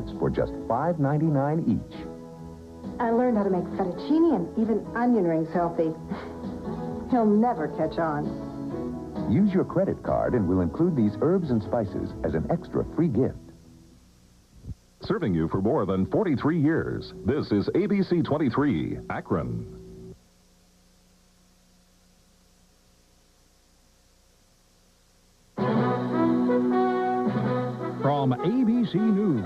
carrots for just $5.99 each. I learned how to make fettuccine and even onion rings healthy. He'll never catch on. Use your credit card and we'll include these herbs and spices as an extra free gift. Serving you for more than 43 years, this is ABC 23, Akron. From ABC News.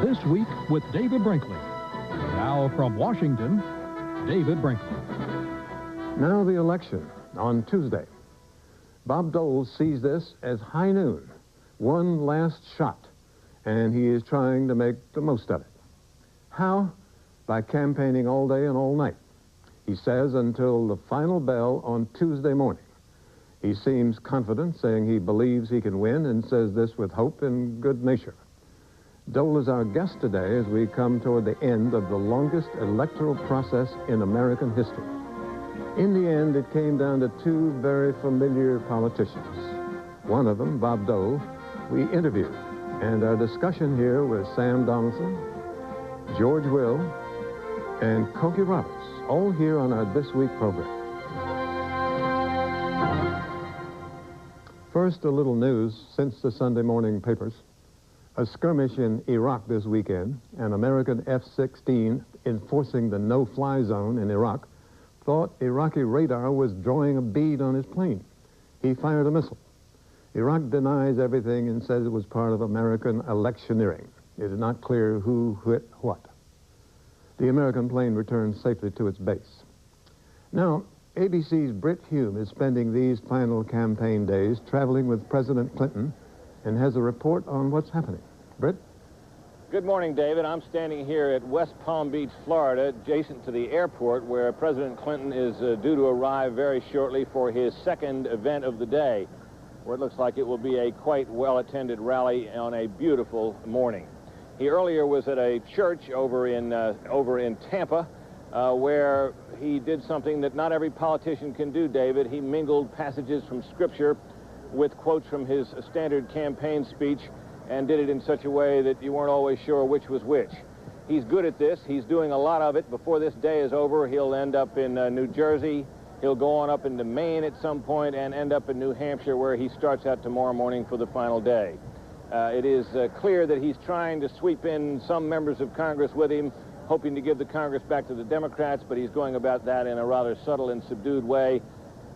This week with David Brinkley. Now from Washington, David Brinkley. Now the election on Tuesday. Bob Dole sees this as high noon, one last shot, and he is trying to make the most of it. How? By campaigning all day and all night. He says until the final bell on Tuesday morning. He seems confident, saying he believes he can win, and says this with hope and good nature. Dole is our guest today as we come toward the end of the longest electoral process in American history. In the end, it came down to two very familiar politicians. One of them, Bob Dole, we interviewed, and our discussion here was Sam Donaldson, George Will, and Cokie Roberts, all here on our This Week program. First, a little news since the Sunday morning papers. A skirmish in Iraq this weekend, an American F-16 enforcing the no-fly zone in Iraq, thought Iraqi radar was drawing a bead on his plane. He fired a missile. Iraq denies everything and says it was part of American electioneering. It is not clear who hit what. The American plane returned safely to its base. Now, ABC's Britt Hume is spending these final campaign days traveling with President Clinton and has a report on what's happening. Britt? Good morning, David. I'm standing here at West Palm Beach, Florida, adjacent to the airport where President Clinton is due to arrive very shortly for his second event of the day, where it looks like it will be a quite well-attended rally on a beautiful morning. He earlier was at a church over in Tampa, where he did something that not every politician can do, David. He mingled passages from Scripture with quotes from his standard campaign speech and did it in such a way that you weren't always sure which was which. He's good at this. He's doing a lot of it. Before this day is over, he'll end up in New Jersey. He'll go on up into Maine at some point and end up in New Hampshire, where he starts out tomorrow morning for the final day. It is clear that he's trying to sweep in some members of Congress with him, hoping to give the Congress back to the Democrats, but he's going about that in a rather subtle and subdued way,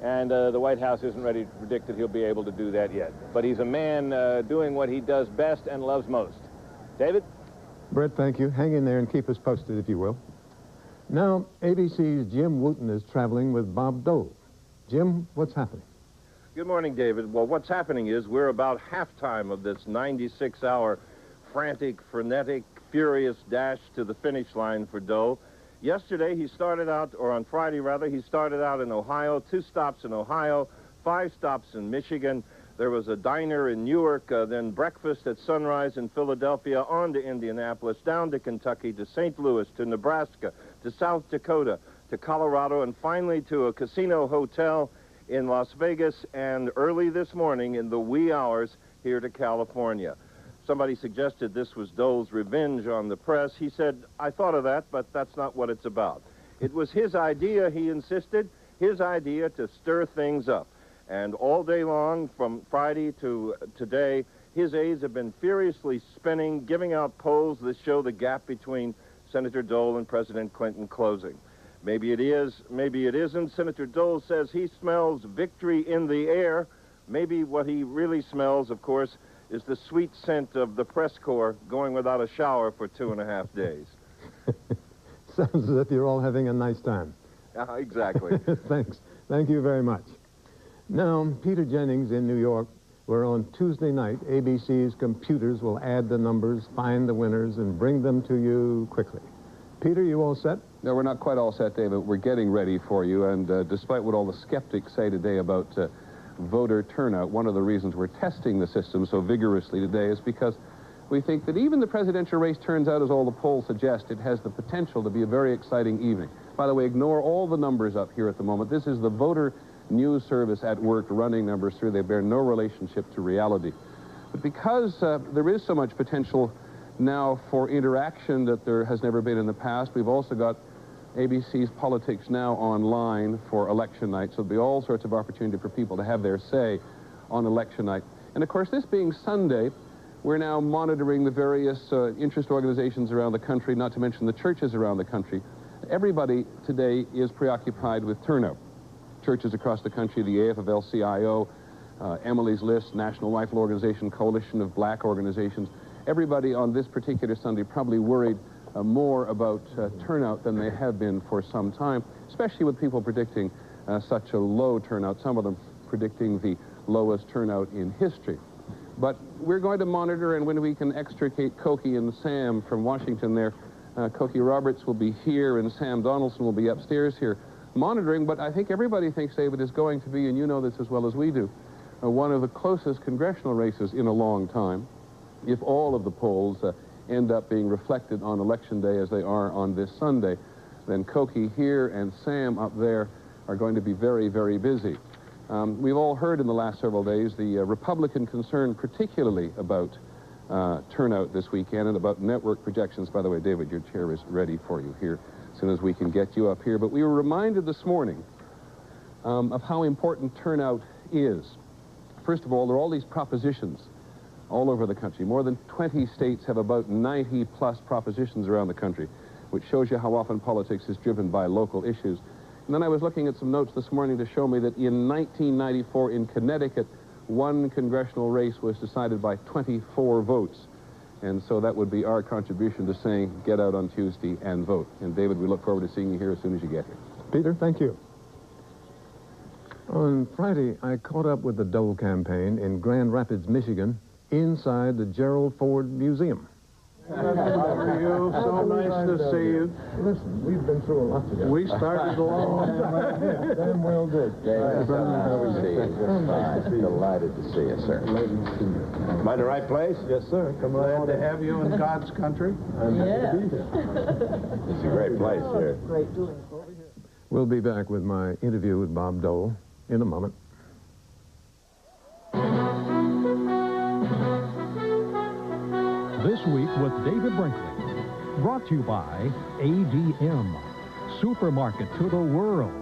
and the White House isn't ready to predict that he'll be able to do that yet. But he's a man doing what he does best and loves most. David? Britt, thank you. Hang in there and keep us posted, if you will. Now, ABC's Jim Wooten is traveling with Bob Dole. Jim, what's happening? Good morning, David. Well, what's happening is we're about halftime of this 96-hour frantic, frenetic, furious dash to the finish line for Dole. Yesterday, he started out, or on Friday, rather, he started out in Ohio, 2 stops in Ohio, 5 stops in Michigan. There was a diner in Newark, then breakfast at Sunrise in Philadelphia, on to Indianapolis, down to Kentucky, to St. Louis, to Nebraska, to South Dakota, to Colorado, and finally to a casino hotel in Las Vegas, and early this morning in the wee hours here to California. Somebody suggested this was Dole's revenge on the press. He said, I thought of that, but that's not what it's about. It was his idea, he insisted, his idea to stir things up. And all day long, from Friday to today, his aides have been furiously spinning, giving out polls that show the gap between Senator Dole and President Clinton closing. Maybe it is, maybe it isn't. Senator Dole says he smells victory in the air. Maybe what he really smells, of course, is the sweet scent of the press corps going without a shower for 2.5 days. Sounds as if you're all having a nice time. Exactly. Thanks. Thank you very much. Now, Peter Jennings in New York, where on Tuesday night, ABC's computers will add the numbers, find the winners, and bring them to you quickly. Peter, you all set? No, we're not quite all set, David. We're getting ready for you, and despite what all the skeptics say today about voter turnout, one of the reasons we're testing the system so vigorously today is because we think that even the presidential race turns out, as all the polls suggest, it has the potential to be a very exciting evening. By the way, ignore all the numbers up here at the moment. This is the voter news service at work running numbers through. They bear no relationship to reality. But because there is so much potential now for interaction that there has never been in the past, we've also got ABC's Politics Now online for election night, so there'll be all sorts of opportunity for people to have their say on election night. And of course, this being Sunday, we're now monitoring the various interest organizations around the country, not to mention the churches around the country. Everybody today is preoccupied with turnout. Churches across the country, the AFL-CIO, Emily's List, National Rifle Organization, Coalition of Black Organizations, everybody on this particular Sunday probably worried more about turnout than they have been for some time, especially with people predicting such a low turnout, some of them predicting the lowest turnout in history. But we're going to monitor, and when we can extricate Cokie and Sam from Washington there, Cokie Roberts will be here and Sam Donaldson will be upstairs here monitoring, but I think everybody thinks, David, is going to be, and you know this as well as we do, one of the closest congressional races in a long time, if all of the polls end up being reflected on Election Day as they are on this Sunday. Then Cokie here and Sam up there are going to be very, very busy. We've all heard in the last several days the Republican concern particularly about turnout this weekend and about network projections. By the way, David, your chair is ready for you here as soon as we can get you up here. But we were reminded this morning of how important turnout is. First of all, there are all these propositions all over the country. More than 20 states have about 90-plus propositions around the country, which shows you how often politics is driven by local issues. And then I was looking at some notes this morning to show me that in 1994 in Connecticut, one congressional race was decided by 24 votes. And so that would be our contribution to saying, get out on Tuesday and vote. And David, we look forward to seeing you here as soon as you get here. Peter, thank you. On Friday, I caught up with the Dole campaign in Grand Rapids, Michigan, inside the Gerald Ford Museum. How are you? So nice to see you. Listen, we've been through a lot together. We started along. Damn well good. Delighted to see you, sir. Am I in the right place? Yes, sir. Come on. Glad to have you in God's country. I'm happy to be here. It's a great place here. Great doing. We'll be back with my interview with Bob Dole in a moment. This week with David Brinkley, brought to you by ADM, Supermarket to the World,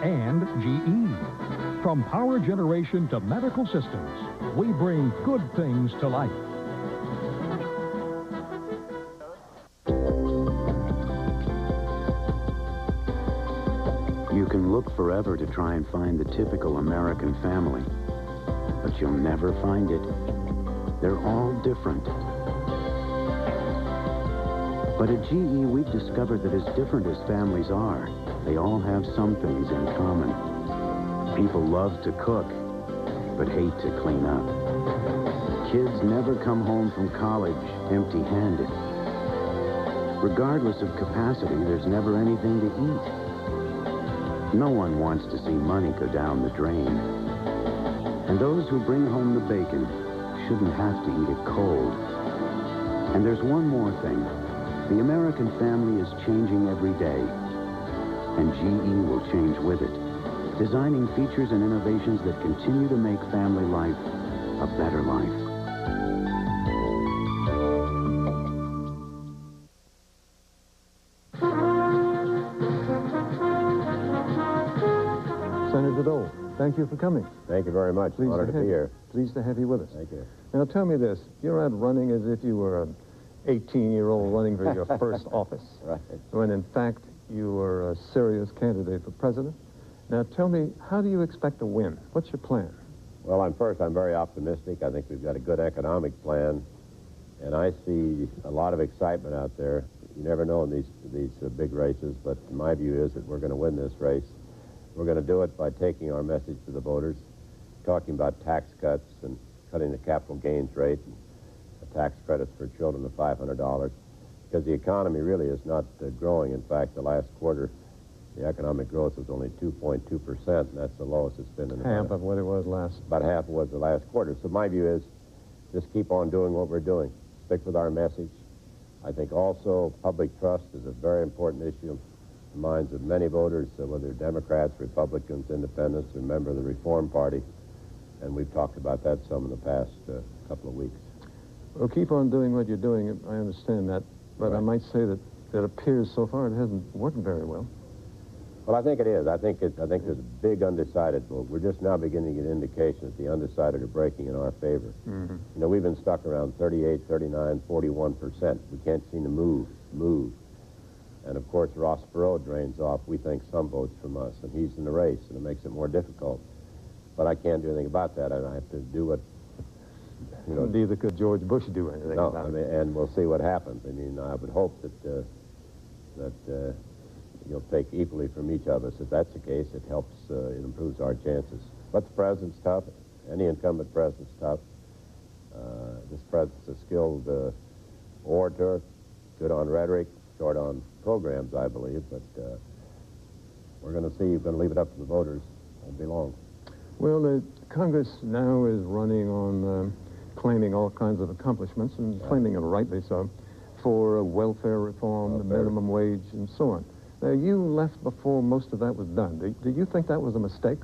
and GE. From power generation to medical systems, we bring good things to life. You can look forever to try and find the typical American family, but you'll never find it. They're all different. But at GE, we've discovered that as different as families are, they all have some things in common. People love to cook, but hate to clean up. Kids never come home from college empty-handed. Regardless of capacity, there's never anything to eat. No one wants to see money go down the drain. And those who bring home the bacon shouldn't have to eat it cold. And there's one more thing. The American family is changing every day, and GE will change with it, designing features and innovations that continue to make family life a better life. Senator Dole, thank you for coming. Thank you very much. Honored to be here. Pleased to have you with us. Thank you. Now, tell me this. You're out running as if you were an 18-year-old running for your first office. Right. When, in fact, you were a serious candidate for president. Now, tell me, how do you expect to win? What's your plan? Well, I'm very optimistic. I think we've got a good economic plan, and I see a lot of excitement out there. You never know in these big races, but my view is that we're going to win this race. We're going to do it by taking our message to the voters, talking about tax cuts and cutting the capital gains rate, and tax credits for children of $500, because the economy really is not growing. In fact, the last quarter, the economic growth was only 2.2%, and that's the lowest it's been in half of what it was last. About half of what was the last quarter. So my view is just keep on doing what we're doing. Stick with our message. I think also public trust is a very important issue in the minds of many voters, whether Democrats, Republicans, Independents, or member of the Reform Party. And we've talked about that some in the past couple of weeks. Well, keep on doing what you're doing. I understand that. But Right. I might say that it appears so far it hasn't worked very well. Well, I think it is. I think there's a big undecided vote. We're just now beginning to get indication that the undecided are breaking in our favor. Mm-hmm. You know, we've been stuck around 38, 39, 41%. We can't seem to move. And, of course, Ross Perot drains off, we think, some votes from us, and he's in the race, and it makes it more difficult. But I can't do anything about that, and I have to do what, you know... Neither could George Bush do anything about it. And we'll see what happens. I mean, I would hope that you'll take equally from each of us. If that's the case, it helps, it improves our chances. But the president's tough. Any incumbent president's tough. This president's a skilled orator, good on rhetoric, short on programs, I believe. But we're going to see. We're going to leave it up to the voters. Won't be long. Well, the Congress now is running on claiming all kinds of accomplishments, and claiming it rightly so, for welfare reform, the minimum wage, and so on. Now, you left before most of that was done. Do you think that was a mistake?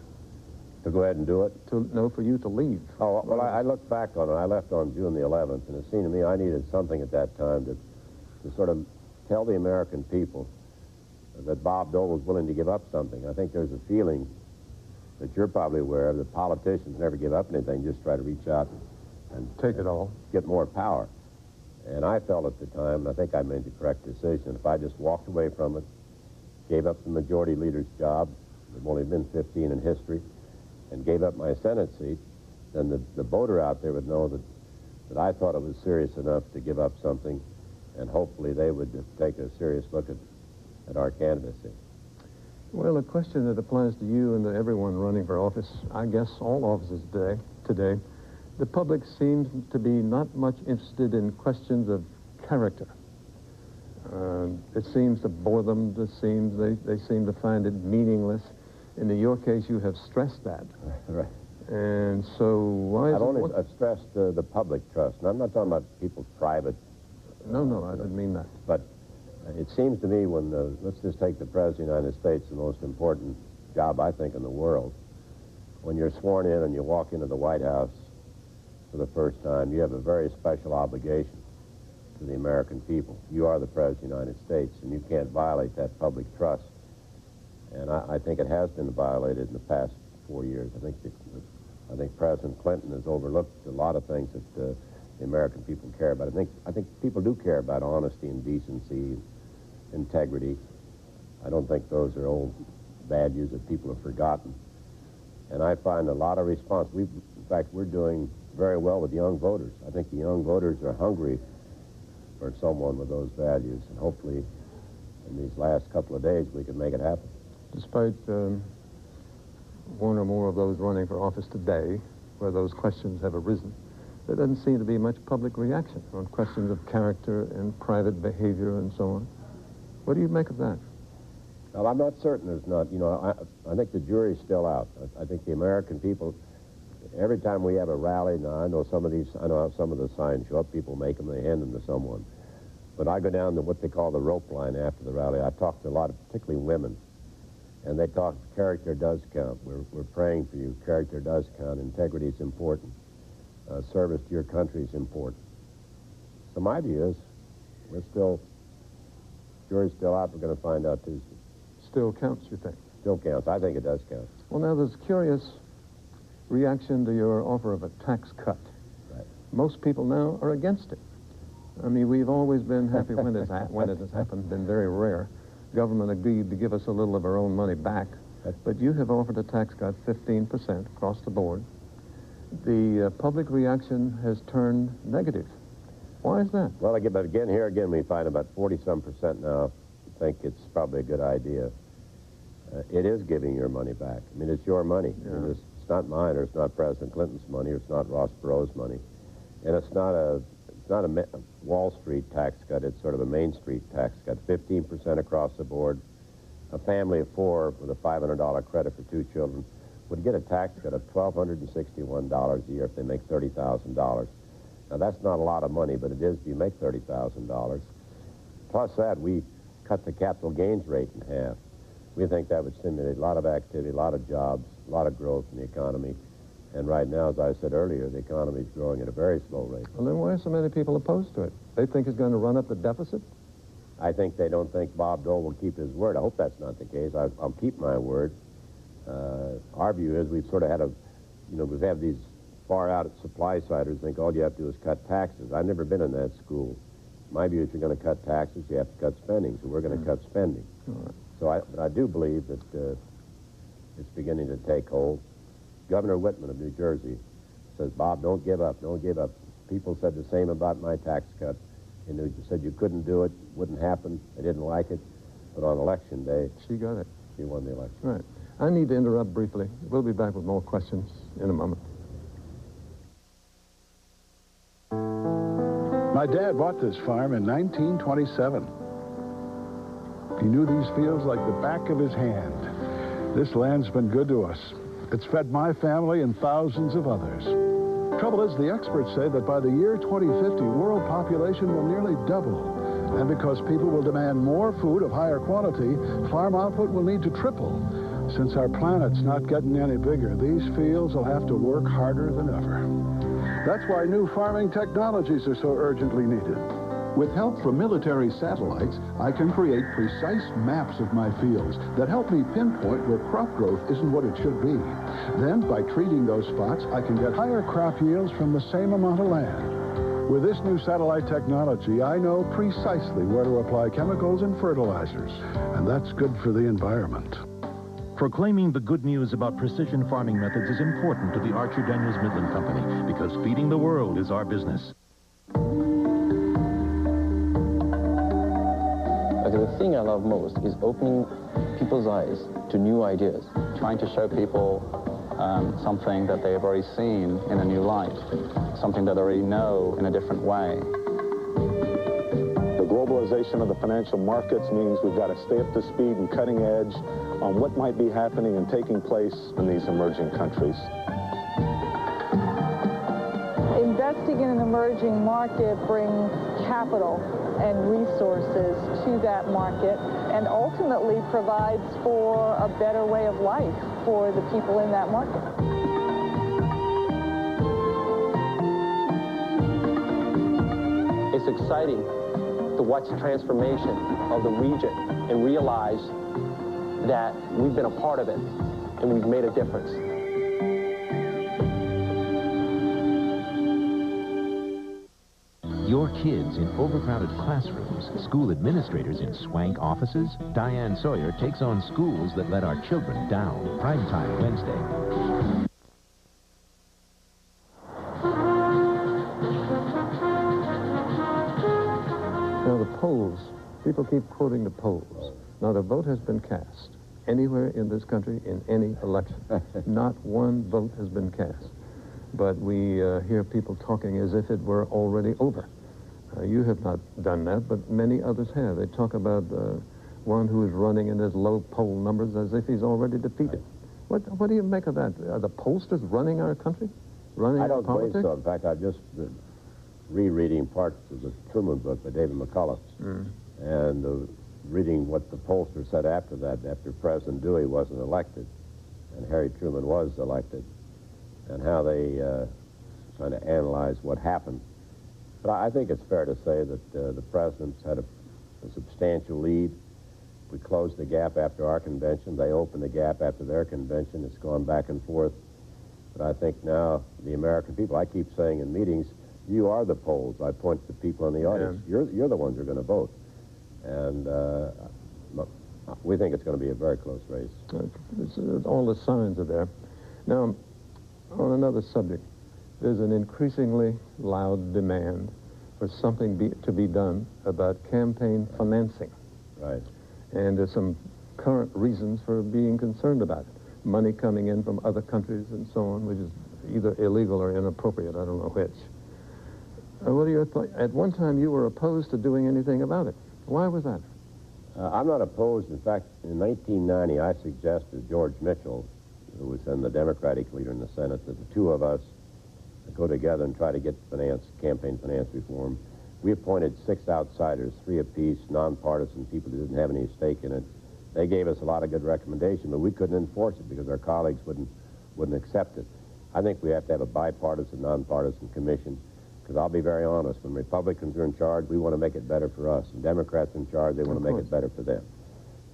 To go ahead and do it? No, for you to leave. Oh, well, I look back on it. I left on June the 11th, and it seemed to me I needed something at that time to sort of tell the American people that Bob Dole was willing to give up something. I think there's a feeling that you're probably aware of that politicians never give up anything, just try to reach out and take it all, get more power. And I felt at the time, and I think I made the correct decision, if I just walked away from it, gave up the majority leader's job, there've only been 15 in history, and gave up my Senate seat, then the voter out there would know that I thought it was serious enough to give up something, and hopefully they would take a serious look at our candidacy. Well, a question that applies to you and to everyone running for office, I guess all offices today, the public seems to be not much interested in questions of character. It seems to bore them. They seem to find it meaningless. In your case, you have stressed that. Right. And so why is I've stressed the public trust. And I'm not talking about people's private... No, I didn't mean that. But it seems to me when, let's just take the President of the United States, the most important job, I think, in the world. When you're sworn in and you walk into the White House for the first time, you have a very special obligation to the American people. You are the President of the United States, and you can't violate that public trust. And I think it has been violated in the past 4 years. I think President Clinton has overlooked a lot of things that the American people care about. I think people do care about honesty and decency, integrity. I don't think those are old values that people have forgotten. And I find a lot of response. In fact, we're doing very well with young voters. I think the young voters are hungry for someone with those values, and hopefully in these last couple of days we can make it happen. Despite one or more of those running for office today, where those questions have arisen, there doesn't seem to be much public reaction on questions of character and private behavior and so on. What do you make of that? Well, I'm not certain there's not. You know, I think the jury's still out. I think the American people, every time we have a rally, now I know some of the signs show up, people make them, they hand them to someone. But I go down to what they call the rope line after the rally. I talk to a lot of, particularly women, and they talk, character does count. We're praying for you. Character does count. Integrity is important. Service to your country is important. So my view is, jury's still out. We're going to find out Tuesday. Still counts, you think? Still counts. I think it does count. Well, now there's curious reaction to your offer of a tax cut. Right. Most people now are against it. I mean, we've always been happy when it has happened, been very rare. Government agreed to give us a little of our own money back, but you have offered a tax cut 15% across the board. The public reaction has turned negative. Why is that? Well, but again, we find about 40-some% now think it's probably a good idea. It is giving your money back. I mean, it's your money. Yeah. I mean, it's not mine, or it's not President Clinton's money, or it's not Ross Perot's money. And it's not a Wall Street tax cut. It's sort of a Main Street tax cut. 15% across the board. A family of 4 with a $500 credit for 2 children would get a tax cut of $1,261 a year if they make $30,000. Now, that's not a lot of money, but it is if you make $30,000. Plus that, we cut the capital gains rate in half. We think that would stimulate a lot of activity, a lot of jobs, a lot of growth in the economy. And right now, as I said earlier, the economy is growing at a very slow rate. Well, then why are so many people opposed to it? They think it's going to run up the deficit? I think they don't think Bob Dole will keep his word. I hope that's not the case. I'll keep my word. Our view is we've sort of had we've had these far-out supply-siders think all you have to do is cut taxes. I've never been in that school. My view is if you're going to cut taxes, you have to cut spending, so we're going to cut spending. Right. So I do believe that it's beginning to take hold. Governor Whitman of New Jersey says, Bob, don't give up, don't give up. People said the same about my tax cut. You said you couldn't do it, wouldn't happen, they didn't like it. But on election day... She got it. She won the election. Right. I need to interrupt briefly. We'll be back with more questions in a moment. My dad bought this farm in 1927. He knew these fields like the back of his hand. This land's been good to us. It's fed my family and thousands of others. Trouble is, the experts say that by the year 2050, world population will nearly double. And because people will demand more food of higher quality, farm output will need to triple. Since our planet's not getting any bigger, these fields will have to work harder than ever. That's why new farming technologies are so urgently needed. With help from military satellites, I can create precise maps of my fields that help me pinpoint where crop growth isn't what it should be. Then, by treating those spots, I can get higher crop yields from the same amount of land. With this new satellite technology, I know precisely where to apply chemicals and fertilizers, and that's good for the environment. Proclaiming the good news about precision farming methods is important to the Archer Daniels Midland Company because feeding the world is our business. The thing I love most is opening people's eyes to new ideas. Trying to show people something that they've already seen in a new light, something that they already know in a different way. The globalization of the financial markets means we've got to stay up to speed and cutting edge on what might be happening and taking place in these emerging countries. Investing in an emerging market brings capital and resources to that market and ultimately provides for a better way of life for the people in that market. It's exciting to watch the transformation of the region and realize that we've been a part of it and we've made a difference. Your kids in overcrowded classrooms, school administrators in swank offices. Diane Sawyer takes on schools that let our children down. Primetime Wednesday. Now the polls, people keep quoting the polls. Now the vote has been cast anywhere in this country in any election. Not one vote has been cast. But we hear people talking as if it were already over. You have not done that, but many others have. They talk about one who is running in his low poll numbers as if he's already defeated. What do you make of that? Are the pollsters running our country? Running I don't politics? believe so. In fact, I'm just rereading parts of the Truman book by David McCullough and reading what the pollster said after that, after President Dewey wasn't elected and Harry Truman was elected, and how they trying to analyze what happened. But I think it's fair to say that the president's had a substantial lead. We closed the gap after our convention. They opened the gap after their convention. It's gone back and forth. But I think now the American people, I keep saying in meetings, you are the polls. I point to the people in the audience. Yeah. You're the ones who are going to vote. And we think it's going to be a very close race. All the signs are there. Now, on another subject, there's an increasingly loud demand for something to be done about campaign financing. Right. And there's some current reasons for being concerned about it. Money coming in from other countries and so on, which is either illegal or inappropriate. I don't know which. What are your thoughts? At one time, you were opposed to doing anything about it. Why was that? I'm not opposed. In fact, in 1990, I suggested George Mitchell, who was then the Democratic leader in the Senate, that the two of us go together and try to get campaign finance reform. We appointed 6 outsiders, 3 apiece, nonpartisan people who didn't have any stake in it. They gave us a lot of good recommendations, but we couldn't enforce it because our colleagues wouldn't accept it. I think we have to have a bipartisan, nonpartisan commission, because I'll be very honest, when Republicans are in charge, we want to make it better for us, and Democrats in charge, they want to make it better for them.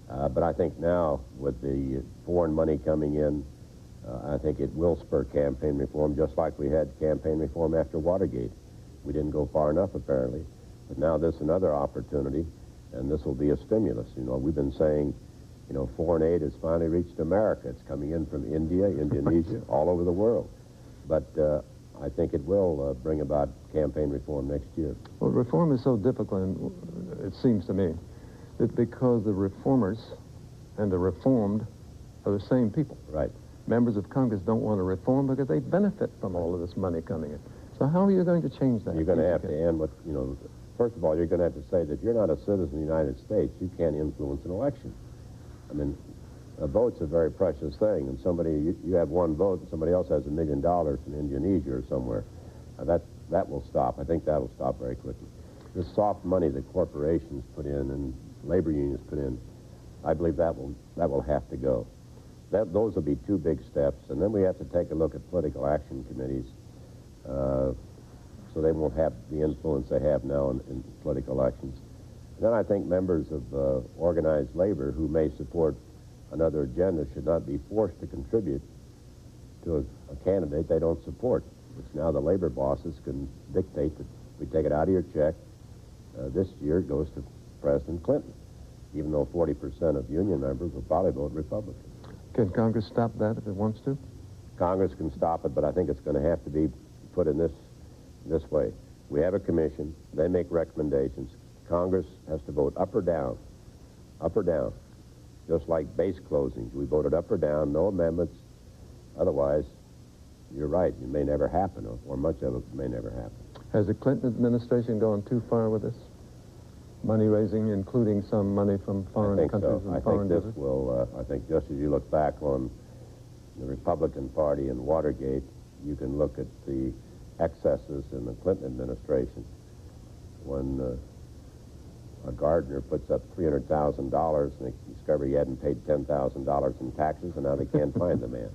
But I think now, with the foreign money coming in, I think it will spur campaign reform, just like we had campaign reform after Watergate. We didn't go far enough, apparently, but now this is another opportunity, and this will be a stimulus. You know, we've been saying, you know, foreign aid has finally reached America. It's coming in from India, Indonesia, all over the world. But I think it will bring about campaign reform next year. Well, reform is so difficult, it seems to me, that because the reformers and the reformed are the same people. Right. Members of Congress don't want to reform because they benefit from all of this money coming in. So how are you going to change that? You're going to have to end what, you know, first of all, you're going to have to say that if you're not a citizen of the United States, you can't influence an election. I mean, a vote's a very precious thing, and you have one vote, and somebody else has $1 million in Indonesia or somewhere. That will stop. I think that will stop very quickly. This soft money that corporations put in and labor unions put in, I believe that will have to go. Those will be two big steps, and then we have to take a look at political action committees, so they won't have the influence they have now in political elections. Then I think members of organized labor who may support another agenda should not be forced to contribute to a candidate they don't support, which now the labor bosses can dictate that we take it out of your check. This year it goes to President Clinton, even though 40% of union members will probably vote Republican. Can Congress stop that if it wants to? Congress can stop it, but I think it's going to have to be put in this way. We have a commission. They make recommendations. Congress has to vote up or down, just like base closings. We voted up or down, no amendments. Otherwise, you're right, it may never happen, or much of it may never happen. Has the Clinton administration gone too far with this? Money raising, including some money from foreign countries and foreign I think this will, I think just as you look back on the Republican Party and Watergate, you can look at the excesses in the Clinton administration when a gardener puts up $300,000 and they discover he hadn't paid $10,000 in taxes, and now they can't find the man.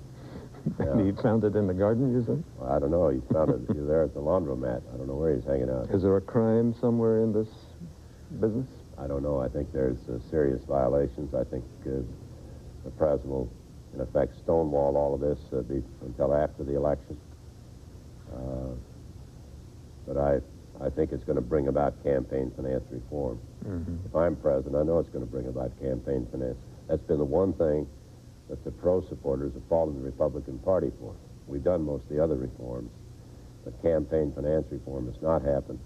He found it in the garden, you think? Well, I don't know. He found it there at the laundromat. I don't know where he's hanging out. Is there a crime somewhere in this business? I don't know. I think there's serious violations. I think the president will, in effect, stonewall all of this until after the election. But I think it's going to bring about campaign finance reform. Mm-hmm. If I'm president, I know it's going to bring about campaign finance. That's been the one thing that the pro-supporters have followed the Republican Party for. We've done most of the other reforms, but campaign finance reform has not happened,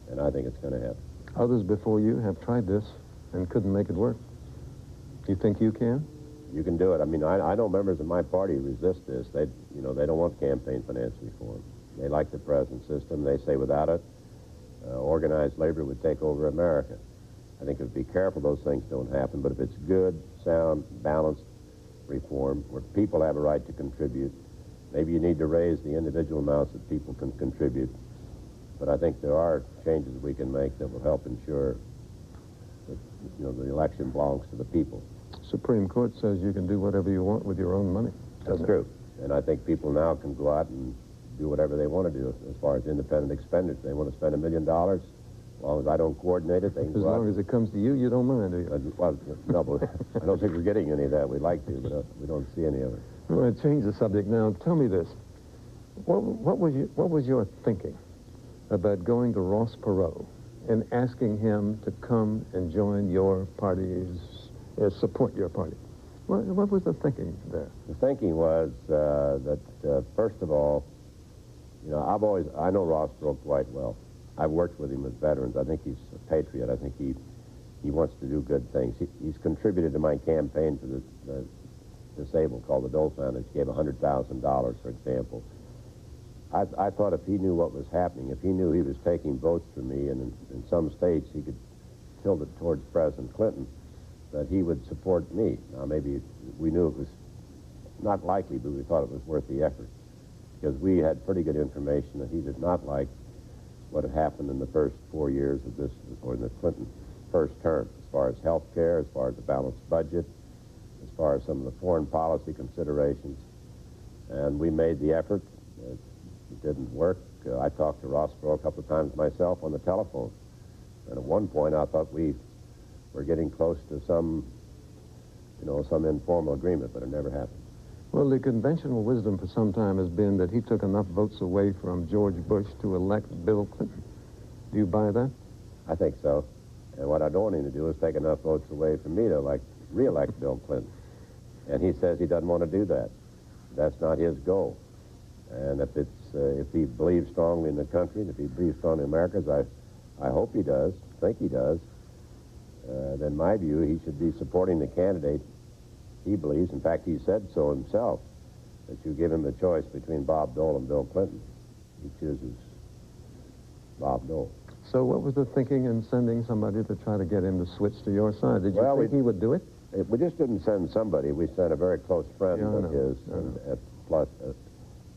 and I think it's going to happen. Others before you have tried this and couldn't make it work. Do you think you can? You can do it. I mean, I know members of my party resist this. They don't want campaign finance reform. They like the present system. They say without it, organized labor would take over America. I think if we be careful those things don't happen, but if it's good, sound, balanced reform where people have a right to contribute, maybe you need to raise the individual amounts that people can contribute. But I think there are changes we can make that will help ensure that, the election belongs to the people. Supreme Court says you can do whatever you want with your own money. That's true. And I think people now can go out and do whatever they want to do as far as independent expenditure. They want to spend $1 million. As long as I don't coordinate it, they can go out. As long as it comes to you, you don't mind, do you? Well, no, but I don't think we're getting any of that. We'd like to, but we don't see any of it. I want to change the subject now. Tell me this. What was your thinking about going to Ross Perot and asking him to come and join your party's, support your party? What was the thinking there? The thinking was that, first of all, I know Ross Perot quite well. I've worked with him as veterans. I think he's a patriot. I think he wants to do good things. He's contributed to my campaign for the disabled called the Dole Foundation. He gave $100,000, for example. I thought if he knew what was happening, if he knew he was taking votes from me, and in some states he could tilt it towards President Clinton, that he would support me. Now, maybe we knew it was not likely, but we thought it was worth the effort, because we had pretty good information that he did not like what had happened in the first 4 years of this, or in the Clinton first term, as far as health care, as far as the balanced budget, as far as some of the foreign policy considerations. And we made the effort. It didn't work. I talked to Rossborough a couple of times myself on the telephone. And at one point, I thought we were getting close to some informal agreement, but it never happened. Well, the conventional wisdom for some time has been that he took enough votes away from George Bush to elect Bill Clinton. Do you buy that? I think so. And what I don't want him to do is take enough votes away from me to re-elect Bill Clinton. And he says he doesn't want to do that. That's not his goal. And if he believes strongly in the country, and if he believes strongly in Americans, I hope he does, think he does, then in my view, he should be supporting the candidate he believes. In fact, he said so himself, that you give him a choice between Bob Dole and Bill Clinton. He chooses Bob Dole. So what was the thinking in sending somebody to try to get him to switch to your side? Did you think he would do it? We just didn't send somebody. We sent a very close friend of his,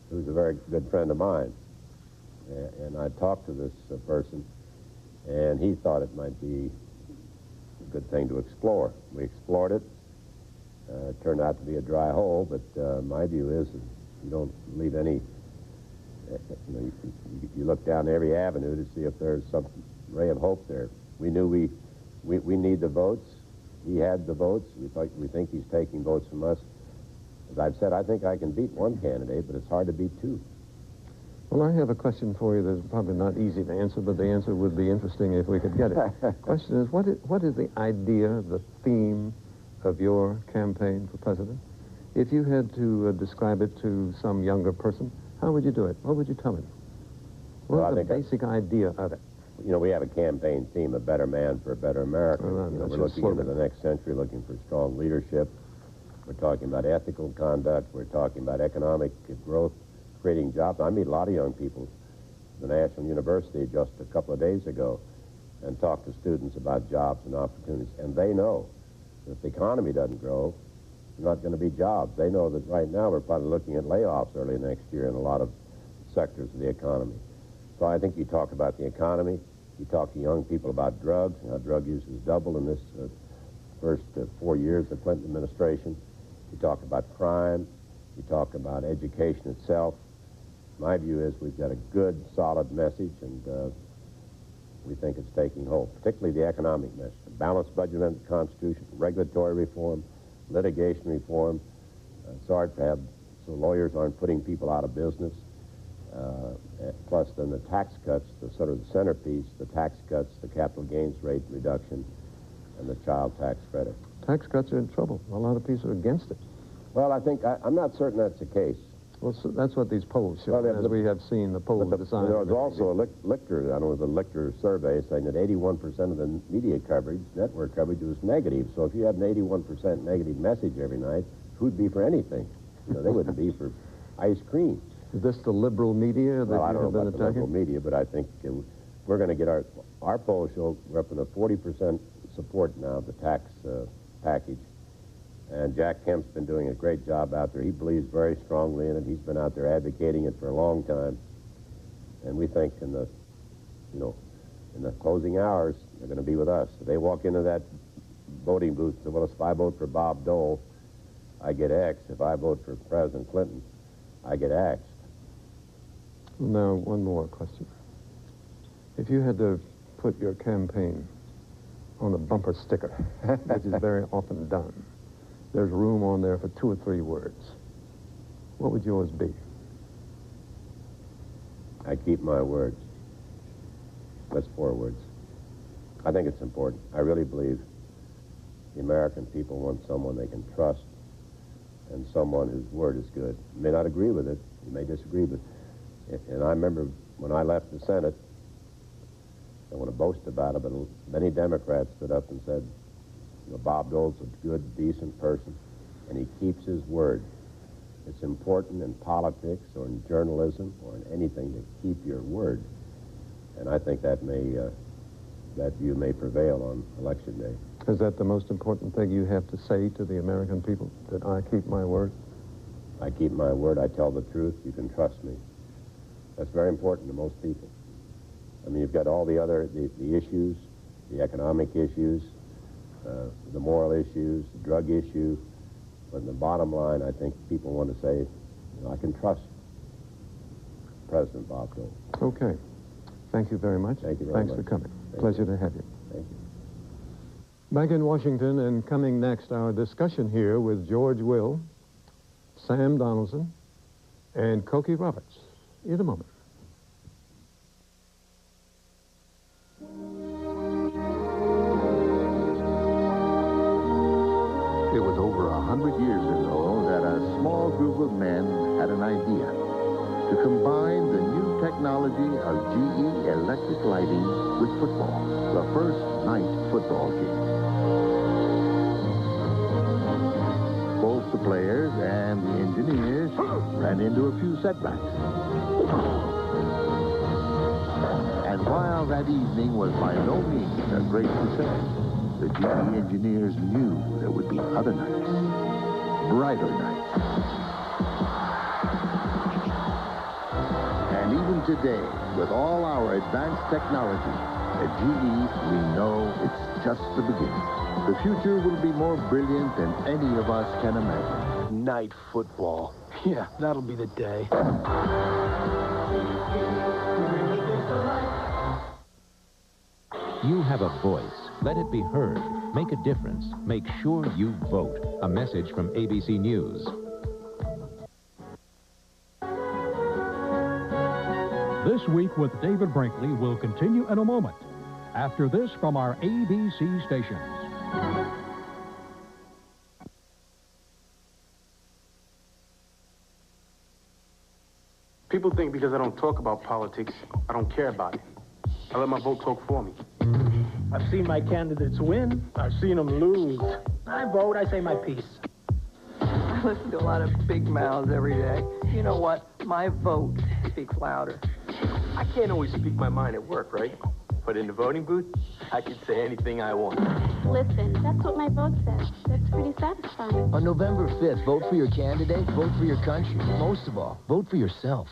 who's a very good friend of mine. And I talked to this person, and he thought it might be a good thing to explore. We explored it. It turned out to be a dry hole, but my view is that you don't leave any... You look down every avenue to see if there's some ray of hope there. We knew we need the votes. He had the votes. We think he's taking votes from us. As I've said, I think I can beat one candidate, but it's hard to beat two. Well, I have a question for you that's probably not easy to answer, but the answer would be interesting if we could get it. Question is, what is the idea, the theme of your campaign for president? If you had to describe it to some younger person, how would you do it? What would you tell him? What is the basic idea of it? You know, we have a campaign theme, a better man for a better America. Well, we're looking into the next century, looking for strong leadership. We're talking about ethical conduct. We're talking about economic growth, creating jobs. I meet a lot of young people at the National University just a couple of days ago and talked to students about jobs and opportunities. And they know that if the economy doesn't grow, there's not going to be jobs. They know that right now we're probably looking at layoffs early next year in a lot of sectors of the economy. So I think you talk about the economy, you talk to young people about drugs, and how drug use has doubled in this first 4 years of the Clinton administration. You talk about crime, you talk about education itself. My view is we've got a good, solid message, and we think it's taking hold, particularly the economic message. A balanced budget under the Constitution, regulatory reform, litigation reform. It's hard to have, so lawyers aren't putting people out of business. Plus then the tax cuts, the sort of the centerpiece, the tax cuts, the capital gains rate reduction, and the child tax credit. Tax cuts are in trouble. A lot of people are against it. Well, I think, I'm not certain that's the case. Well, so that's what these polls show, as we have seen the polls decide. There was also a Lichter, I don't know, the Lichter survey saying that 81% of the media coverage, network coverage, was negative. So if you had an 81% negative message every night, who'd be for anything? You know, they wouldn't be for ice cream. Is this the liberal media that I you don't have know been about the liberal attacking? media, but I think we're going to get our polls show we're up in the 40% support now of the tax package. And Jack Kemp's been doing a great job out there. He believes very strongly in it. He's been out there advocating it for a long time. And we think in the closing hours, they're going to be with us. If they walk into that voting booth and say, well, if I vote for Bob Dole, I get X. If I vote for President Clinton, I get X. Now, one more question. If you had to put your campaign on a bumper sticker, which is very often done, there's room on there for 2 or 3 words. What would yours be? I keep my words. That's 4 words. I think it's important. I really believe the American people want someone they can trust and someone whose word is good. You may not agree with it. You may disagree with it. And I remember when I left the Senate, I don't want to boast about it, but many Democrats stood up and said, you know, Bob Dole's a good, decent person, and he keeps his word. It's important in politics or in journalism or in anything to keep your word. And I think that view may prevail on Election Day. Is that the most important thing you have to say to the American people, that I keep my word? I keep my word. I tell the truth. You can trust me. That's very important to most people. I mean, you've got all the other, the issues, the economic issues, the moral issues, the drug issue. But in the bottom line, I think people want to say, I can trust President Bob Dole. Okay. Thank you very much. Thank you very much. Thanks for coming. Thank Pleasure you. to have you. Thank you. Back in Washington, and coming next, our discussion here with George Will, Sam Donaldson, and Cokie Roberts. In a moment. It was over 100 years ago that a small group of men had an idea to combine the new technology of GE electric lighting with football, the first night football game. Both the players and the engineers ran into a few setbacks. And while that evening was by no means a great success, the GE engineers knew there would be other nights, brighter nights. And even today, with all our advanced technology, at GE, we know it's just the beginning. The future will be more brilliant than any of us can imagine. Night football. Yeah, that'll be the day. You have a voice. Let it be heard. Make a difference. Make sure you vote. A message from ABC News. This Week with David Brinkley will continue in a moment. After this from our ABC stations. People think because I don't talk about politics, I don't care about it. I let my vote talk for me. I've seen my candidates win. I've seen them lose. I vote, I say my piece. I listen to a lot of big mouths every day. You know what? My vote speaks louder. I can't always speak my mind at work, right? But in the voting booth, I can say anything I want. Listen, that's what my vote says. That's pretty satisfying. On November 5th, vote for your candidate, vote for your country. Most of all, vote for yourself.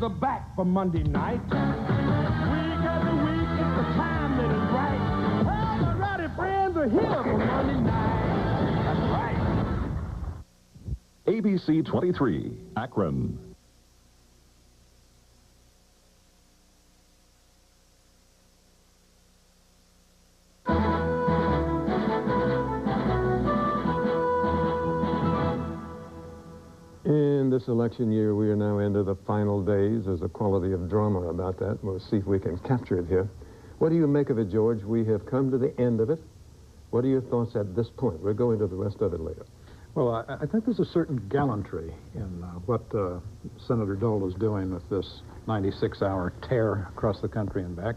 Are back for Monday night. Week after week, it's the time that is right. Well, my rowdy friends are here for Monday night. That's right. ABC 23, Akron. In this election year, we are now into the final days. There's a quality of drama about that. We'll see if we can capture it here. What do you make of it, George? We have come to the end of it. What are your thoughts at this point? We'll go into the rest of it later. Well, I think there's a certain gallantry in what Senator Dole is doing with this 96-hour tear across the country and back.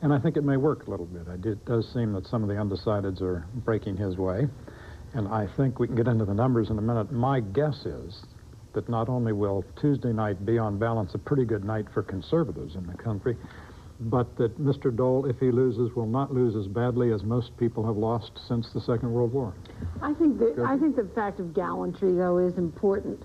And I think it may work a little bit. It does seem that some of the undecideds are breaking his way. And I think we can get into the numbers in a minute. My guess is that not only will Tuesday night be on balance a pretty good night for conservatives in the country, but that Mr. Dole, if he loses, will not lose as badly as most people have lost since the Second World War. I think the fact of gallantry, though, is important.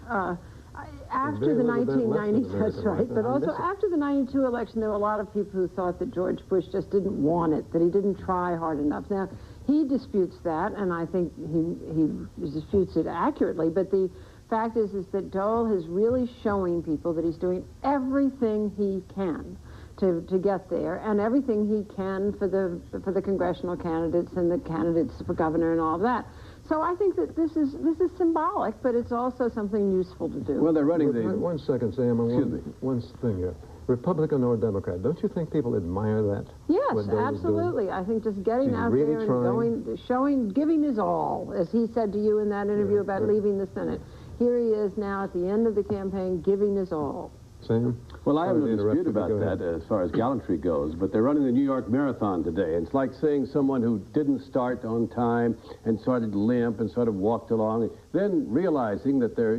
After the 1990s, that's right, but also after the 92 election, there were a lot of people who thought that George Bush just didn't want it, that he didn't try hard enough. Now, he disputes that, and I think he disputes it accurately, but the fact is that Dole is really showing people that he's doing everything he can to get there, and everything he can for the congressional candidates and the candidates for governor and all of that. So I think that this is symbolic, but it's also something useful to do. Well, they're running the... One second, Sam. One thing here. Republican or Democrat, don't you think people admire that? Yes, absolutely. I think just getting out really there and giving his all, as he said to you in that interview about leaving the Senate. Here he is now at the end of the campaign giving his all. Sam? Well, I have no dispute about that as far as gallantry goes, but they're running the New York Marathon today. It's like seeing someone who didn't start on time and started to limp and sort of walked along, and then realizing that they're,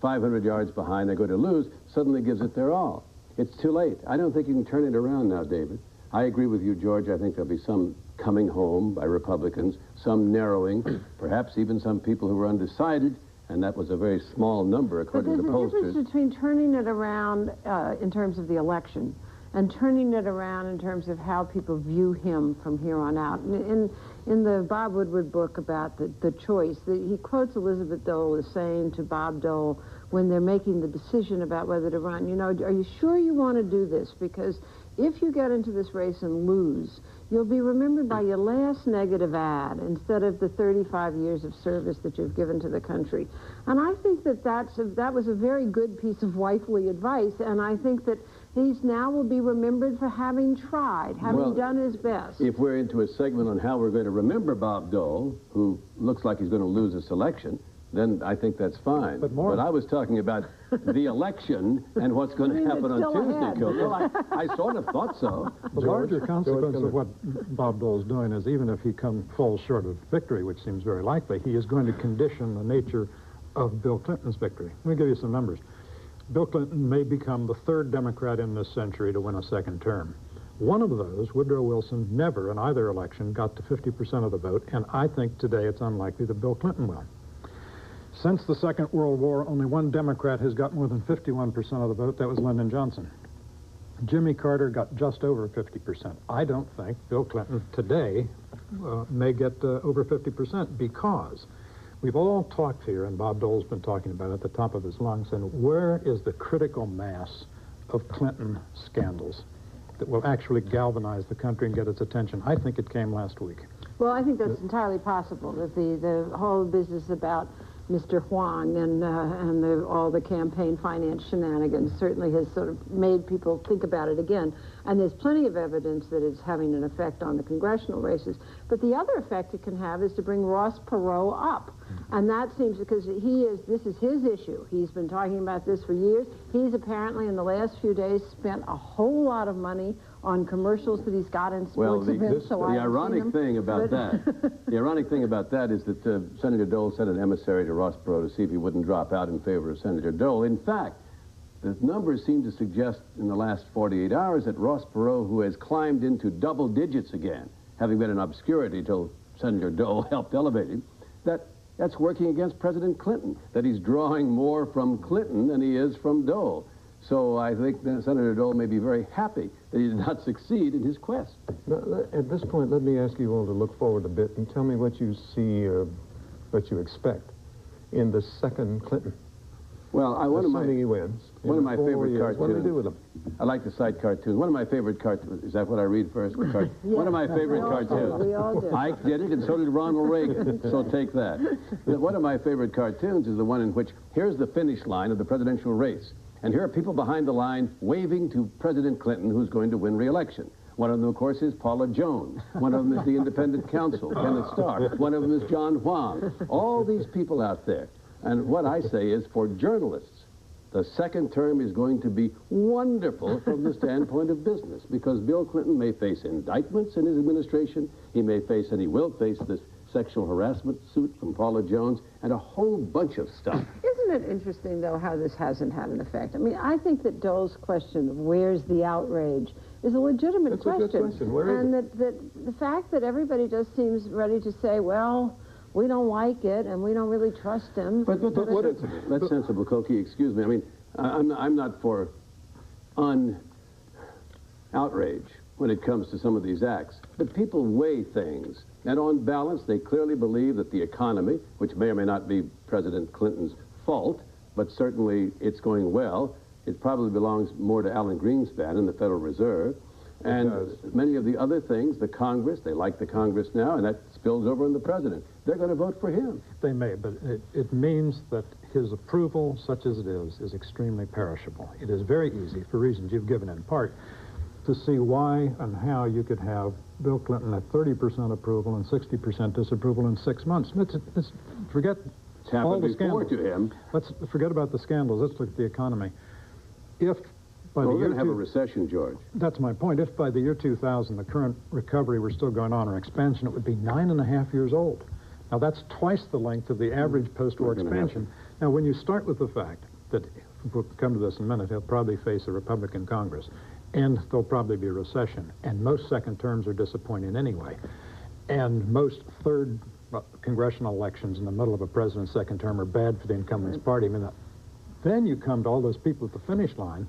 500 yards behind, they're going to lose, suddenly gives it their all. It's too late. I don't think you can turn it around now, David. I agree with you, George. I think there'll be some coming home by Republicans, some narrowing, perhaps even some people who were undecided, and that was a very small number according to the pollsters. But there's a difference between turning it around in terms of the election and turning it around in terms of how people view him from here on out. In the Bob Woodward book about the choice, he quotes Elizabeth Dole as saying to Bob Dole when they're making the decision about whether to run, you know, are you sure you want to do this? Because if you get into this race and lose, you'll be remembered by your last negative ad instead of the 35 years of service that you've given to the country. And I think that that was a very good piece of wifely advice, and I think that he's now will be remembered for having tried, having done his best. If we're into a segment on how we're going to remember Bob Dole, who looks like he's going to lose this election, then I think that's fine. But I was talking about the election and what's going to happen on Tuesday, Coco. Well, I sort of thought so. The larger consequence of what Bob Dole's doing is even if he falls short of victory, which seems very likely, he is going to condition the nature of Bill Clinton's victory. Let me give you some numbers. Bill Clinton may become the third Democrat in this century to win a second term. One of those, Woodrow Wilson, never in either election got to 50% of the vote, and I think today it's unlikely that Bill Clinton will. Since the Second World War, only one Democrat has got more than 51% of the vote. That was Lyndon Johnson. Jimmy Carter got just over 50%. I don't think Bill Clinton today may get over 50% because we've all talked here, and Bob Dole's been talking about it at the top of his lungs, and where is the critical mass of Clinton scandals that will actually galvanize the country and get its attention? I think it came last week. Well, I think that's entirely possible, that the whole business about Mr. Huang and all the campaign finance shenanigans certainly has sort of made people think about it again. And there's plenty of evidence that it's having an effect on the congressional races. But the other effect it can have is to bring Ross Perot up. And that seems, because this is his issue. He's been talking about this for years. He's apparently in the last few days spent a whole lot of money on commercials that he's got in sports events. The ironic thing about that is that Senator Dole sent an emissary to Ross Perot to see if he wouldn't drop out in favor of Senator Dole. In fact, the numbers seem to suggest in the last 48 hours that Ross Perot, who has climbed into double digits again, having been in obscurity till Senator Dole helped elevate him, that's working against President Clinton, that he's drawing more from Clinton than he is from Dole. So I think that Senator Dole may be very happy that he did not succeed in his quest. Now, at this point, let me ask you all to look forward a bit and tell me what you see or what you expect in the second Clinton. Well, assuming he wins. One of my favorite cartoons. What do we do with him? I like to cite cartoons. One of my favorite cartoons. Is that what I read first? One of my favorite cartoons. We all did. Ike did it, and so did Ronald Reagan. So take that. One of my favorite cartoons is the one in which here's the finish line of the presidential race. And here are people behind the line waving to President Clinton, who's going to win re-election. One of them, of course, is Paula Jones. One of them is the independent counsel, Kenneth Starr. One of them is John Huang. All these people out there. And what I say is, for journalists, the second term is going to be wonderful from the standpoint of business, because Bill Clinton may face indictments in his administration. He may face, and he will face, this sexual harassment suit from Paula Jones and a whole bunch of stuff. Isn't it interesting, though, how this hasn't had an effect? I mean, I think that Dole's question of where's the outrage is a legitimate question. That's a good question. Where is it? And the fact that everybody just seems ready to say, well, we don't like it and we don't really trust him. But that's sensible, Cokie. Excuse me. I mean, I'm not for outrage when it comes to some of these acts. But people weigh things. And on balance, they clearly believe that the economy, which may or may not be President Clinton's fault, but certainly it's going well. It probably belongs more to Alan Greenspan and the Federal Reserve. And many of the other things, the Congress, they like the Congress now, and that spills over on the president. They're going to vote for him. They may, but it means that his approval, such as it is extremely perishable. It is very easy, for reasons you've given in part, to see why and how you could have Bill Clinton at 30% approval and 60% disapproval in 6 months. Forget all the scandals. To him. Let's forget about the scandals. Let's look at the economy. If by we're going to have a recession, George. That's my point. If by the year 2000 the current recovery were still going on or expansion, it would be 9.5 years old. Now that's twice the length of the average post-war expansion. Now when you start with the fact that, we'll come to this in a minute, he'll probably face a Republican Congress, and there'll probably be a recession, and most second terms are disappointing anyway. And most third congressional elections in the middle of a president's second term are bad for the incumbent's party. I mean, then you come to all those people at the finish line.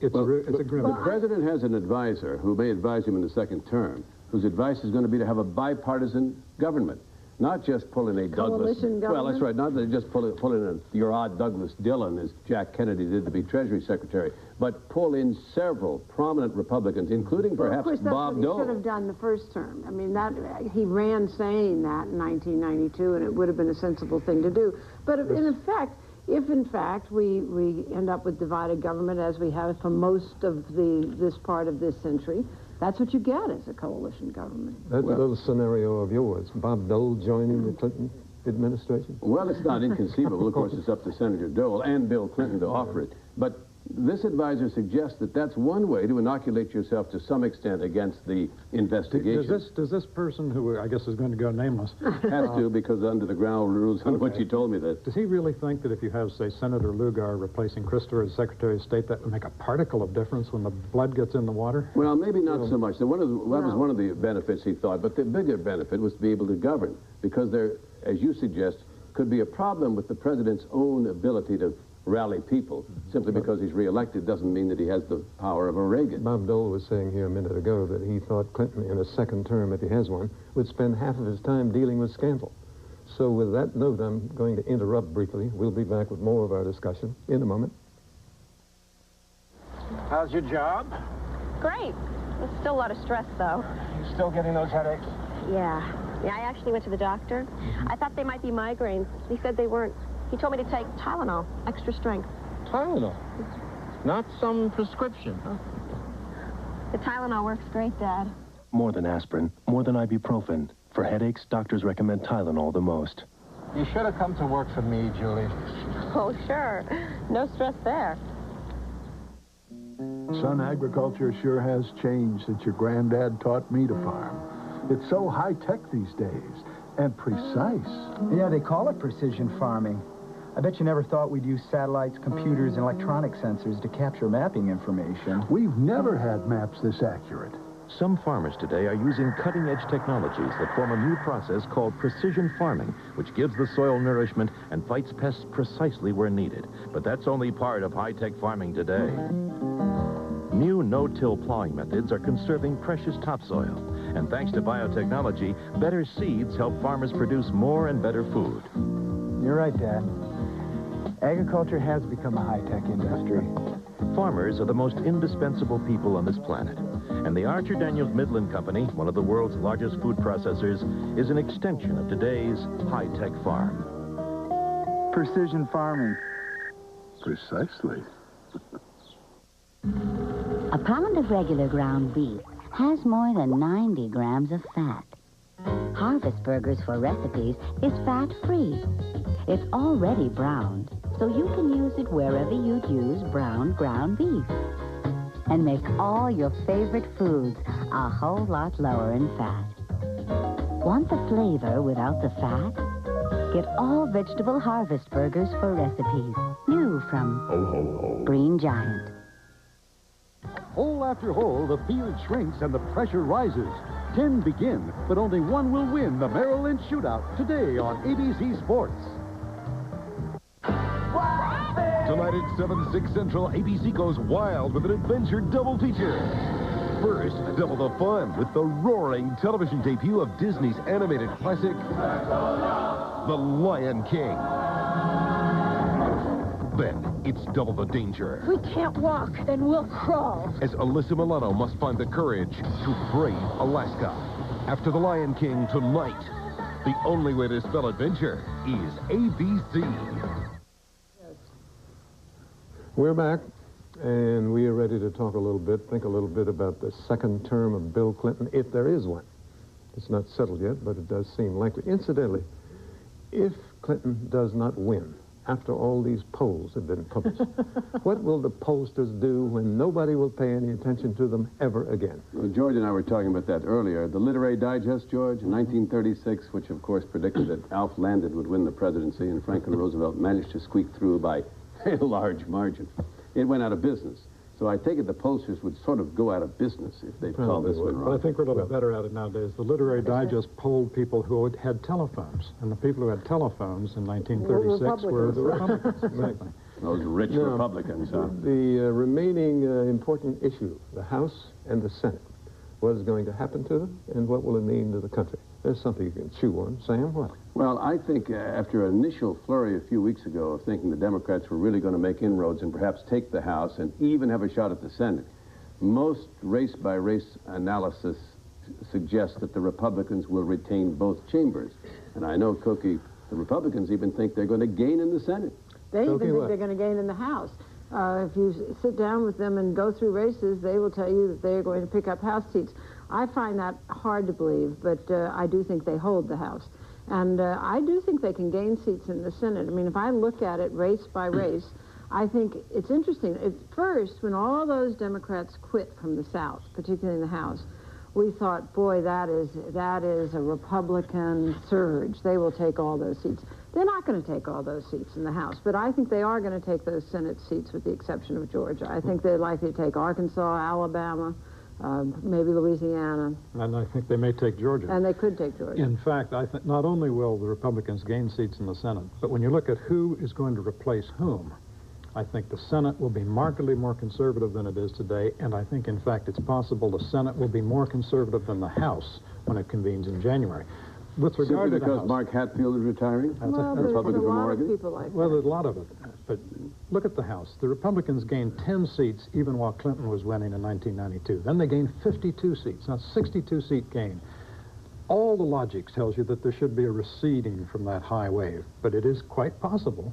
It's a grim. The president has an advisor who may advise him in the second term, whose advice is going to be to have a bipartisan government. Not just pull in a Douglas. Well, that's right. Not that just pull in your odd Douglas Dillon, as Jack Kennedy did to be Treasury Secretary, but pull in several prominent Republicans, inclling perhaps Bob Dole. Of course, that's what he should have done the first term. I mean, he ran saying that in 1992, and it would have been a sensible thing to do. But in effect, if in fact we end up with divided government as we have for most of this part of this century, that's what you get as a coalition government. That's a little scenario of yours. Bob Dole joining the Clinton administration? Well, it's not inconceivable. Of course, it's up to Senator Dole and Bill Clinton to offer it. But this advisor suggests that that's one way to inoculate yourself to some extent against the investigation. Does this person, who I guess is going to go nameless... Has to, because under the ground rules, under what you told me that... Does he really think that if you have, say, Senator Lugar replacing Christopher as Secretary of State, that would make a particle of difference when the blood gets in the water? Well, maybe not so much. That was one of the benefits he thought, but the bigger benefit was to be able to govern, because there, as you suggest, could be a problem with the president's own ability to rally people. Simply because he's reelected doesn't mean that he has the power of a Reagan. Bob Dole was saying here a minute ago that he thought Clinton, in a second term, if he has one, would spend half of his time dealing with scandal. So with that note, I'm going to interrupt briefly. We'll be back with more of our discussion in a moment. How's your job? Great. There's still a lot of stress, though. You still getting those headaches? Yeah. I actually went to the doctor. I thought they might be migraines. He said they weren't. He told me to take Tylenol, extra strength. Tylenol? Not some prescription, huh? The Tylenol works great, Dad. More than aspirin, more than ibuprofen. For headaches, doctors recommend Tylenol the most. You should have come to work for me, Julie. Oh, sure. No stress there. Son, agriculture sure has changed since your granddad taught me to farm. It's so high-tech these days, and precise. Yeah, they call it precision farming. I bet you never thought we'd use satellites, computers, and electronic sensors to capture mapping information. We've never had maps this accurate. Some farmers today are using cutting-edge technologies that form a new process called precision farming, which gives the soil nourishment and fights pests precisely where needed. But that's only part of high-tech farming today. New no-till plowing methods are conserving precious topsoil. And thanks to biotechnology, better seeds help farmers produce more and better food. You're right, Dad. Agriculture has become a high-tech industry. Farmers are the most indispensable people on this planet. And the Archer Daniels Midland Company, one of the world's largest food processors, is an extension of today's high-tech farm. Precision farming. Precisely. A pound of regular ground beef has more than 90 grams of fat. Harvest Burgers for Recipes is fat-free. It's already browned, so you can use it wherever you'd use browned ground beef. And make all your favorite foods a whole lot lower in fat. Want the flavor without the fat? Get all vegetable Harvest Burgers for Recipes. New from Green Giant. Hole after hole, the field shrinks and the pressure rises. 10 begin, but only one will win the Merrill Lynch Shootout today on ABC Sports. Tonight at 7, 6 Central, ABC goes wild with an adventure double feature. First, double the fun with the roaring television debut of Disney's animated classic, The Lion King. Then, it's double the danger. We can't walk, then we'll crawl. As Alyssa Milano must find the courage to brave Alaska. After The Lion King tonight, the only way to spell adventure is ABC. We're back, and we are ready to talk a little bit, think a little bit about the second term of Bill Clinton, if there is one. It's not settled yet, but it does seem likely. Incidentally, if Clinton does not win, after all these polls have been published, what will the pollsters do when nobody will pay any attention to them ever again? Well, George and I were talking about that earlier. The Literary Digest, George, in 1936, which of course predicted that Alf Landon would win the presidency, and Franklin Roosevelt managed to squeak through by a large margin. It went out of business. So I take it the pollsters would sort of go out of business if they called this one wrong. But I think we're a little bit better at it nowadays. The Literary Digest polled people who had telephones, and the people who had telephones in 1936 were the Republicans. Exactly. Those rich Republicans, huh? The remaining important issue, the House and the Senate. What is going to happen to them, and what will it mean to the country? There's something you can chew on. Sam, what? Well, I think after an initial flurry a few weeks ago of thinking the Democrats were really going to make inroads and perhaps take the House and even have a shot at the Senate, most race-by-race analysis suggests that the Republicans will retain both chambers. And I know, Cookie, the Republicans even think they're going to gain in the Senate. They even think they're going to gain in the House. If you sit down with them and go through races, they will tell you that they're going to pick up House seats. I find that hard to believe, but I do think they hold the House. And I do think they can gain seats in the Senate. I mean, if I look at it race by race, I think it's interesting. At first, when all those Democrats quit from the South, particularly in the House, we thought, boy, that is a Republican surge. They will take all those seats. They're not going to take all those seats in the House, but I think they are going to take those Senate seats with the exception of Georgia. I think they're likely to take Arkansas, Alabama, maybe Louisiana. And I think they may take Georgia. And they could take Georgia. In fact, I think not only will the Republicans gain seats in the Senate, but when you look at who is going to replace whom, I think the Senate will be markedly more conservative than it is today, and I think, in fact, it's possible the Senate will be more conservative than the House when it convenes in January. With regard Simply to the because House, Mark Hatfield is retiring? Well, there's a lot of people like that. well, there's a lot of it. But look at the House. The Republicans gained 10 seats even while Clinton was winning in 1992. Then they gained 52 seats. Now, 62-seat gain. All the logic tells you that there should be a receding from that high wave. But it is quite possible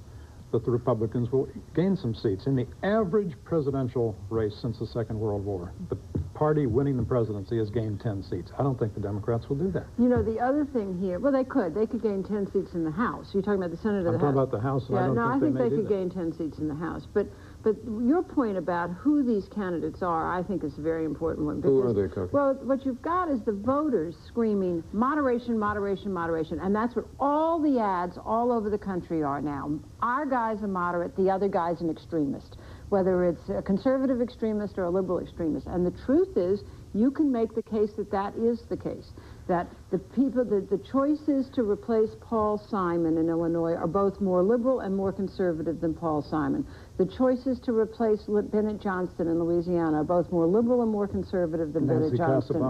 that the Republicans will gain some seats. In the average presidential race since the Second World War, the party winning the presidency has gained 10 seats. I don't think the Democrats will do that. You know, the other thing here, well, they could gain 10 seats in the House. You're talking about the Senate or the House? I'm talking about the House, and I think they could gain 10 seats in the House. But your point about who these candidates are, I think is a very important one. Who are they, Cokie? Well, what you've got is the voters screaming moderation, moderation, moderation, and that's what all the ads all over the country are now. Our guy's a moderate, the other guy's an extremist, whether it's a conservative extremist or a liberal extremist. And the truth is, you can make the case that that is the case, that the choices to replace Paul Simon in Illinois are both more liberal and more conservative than Paul Simon. The choices to replace Bennett Johnston in Louisiana are both more liberal and more conservative than Bennett Johnston.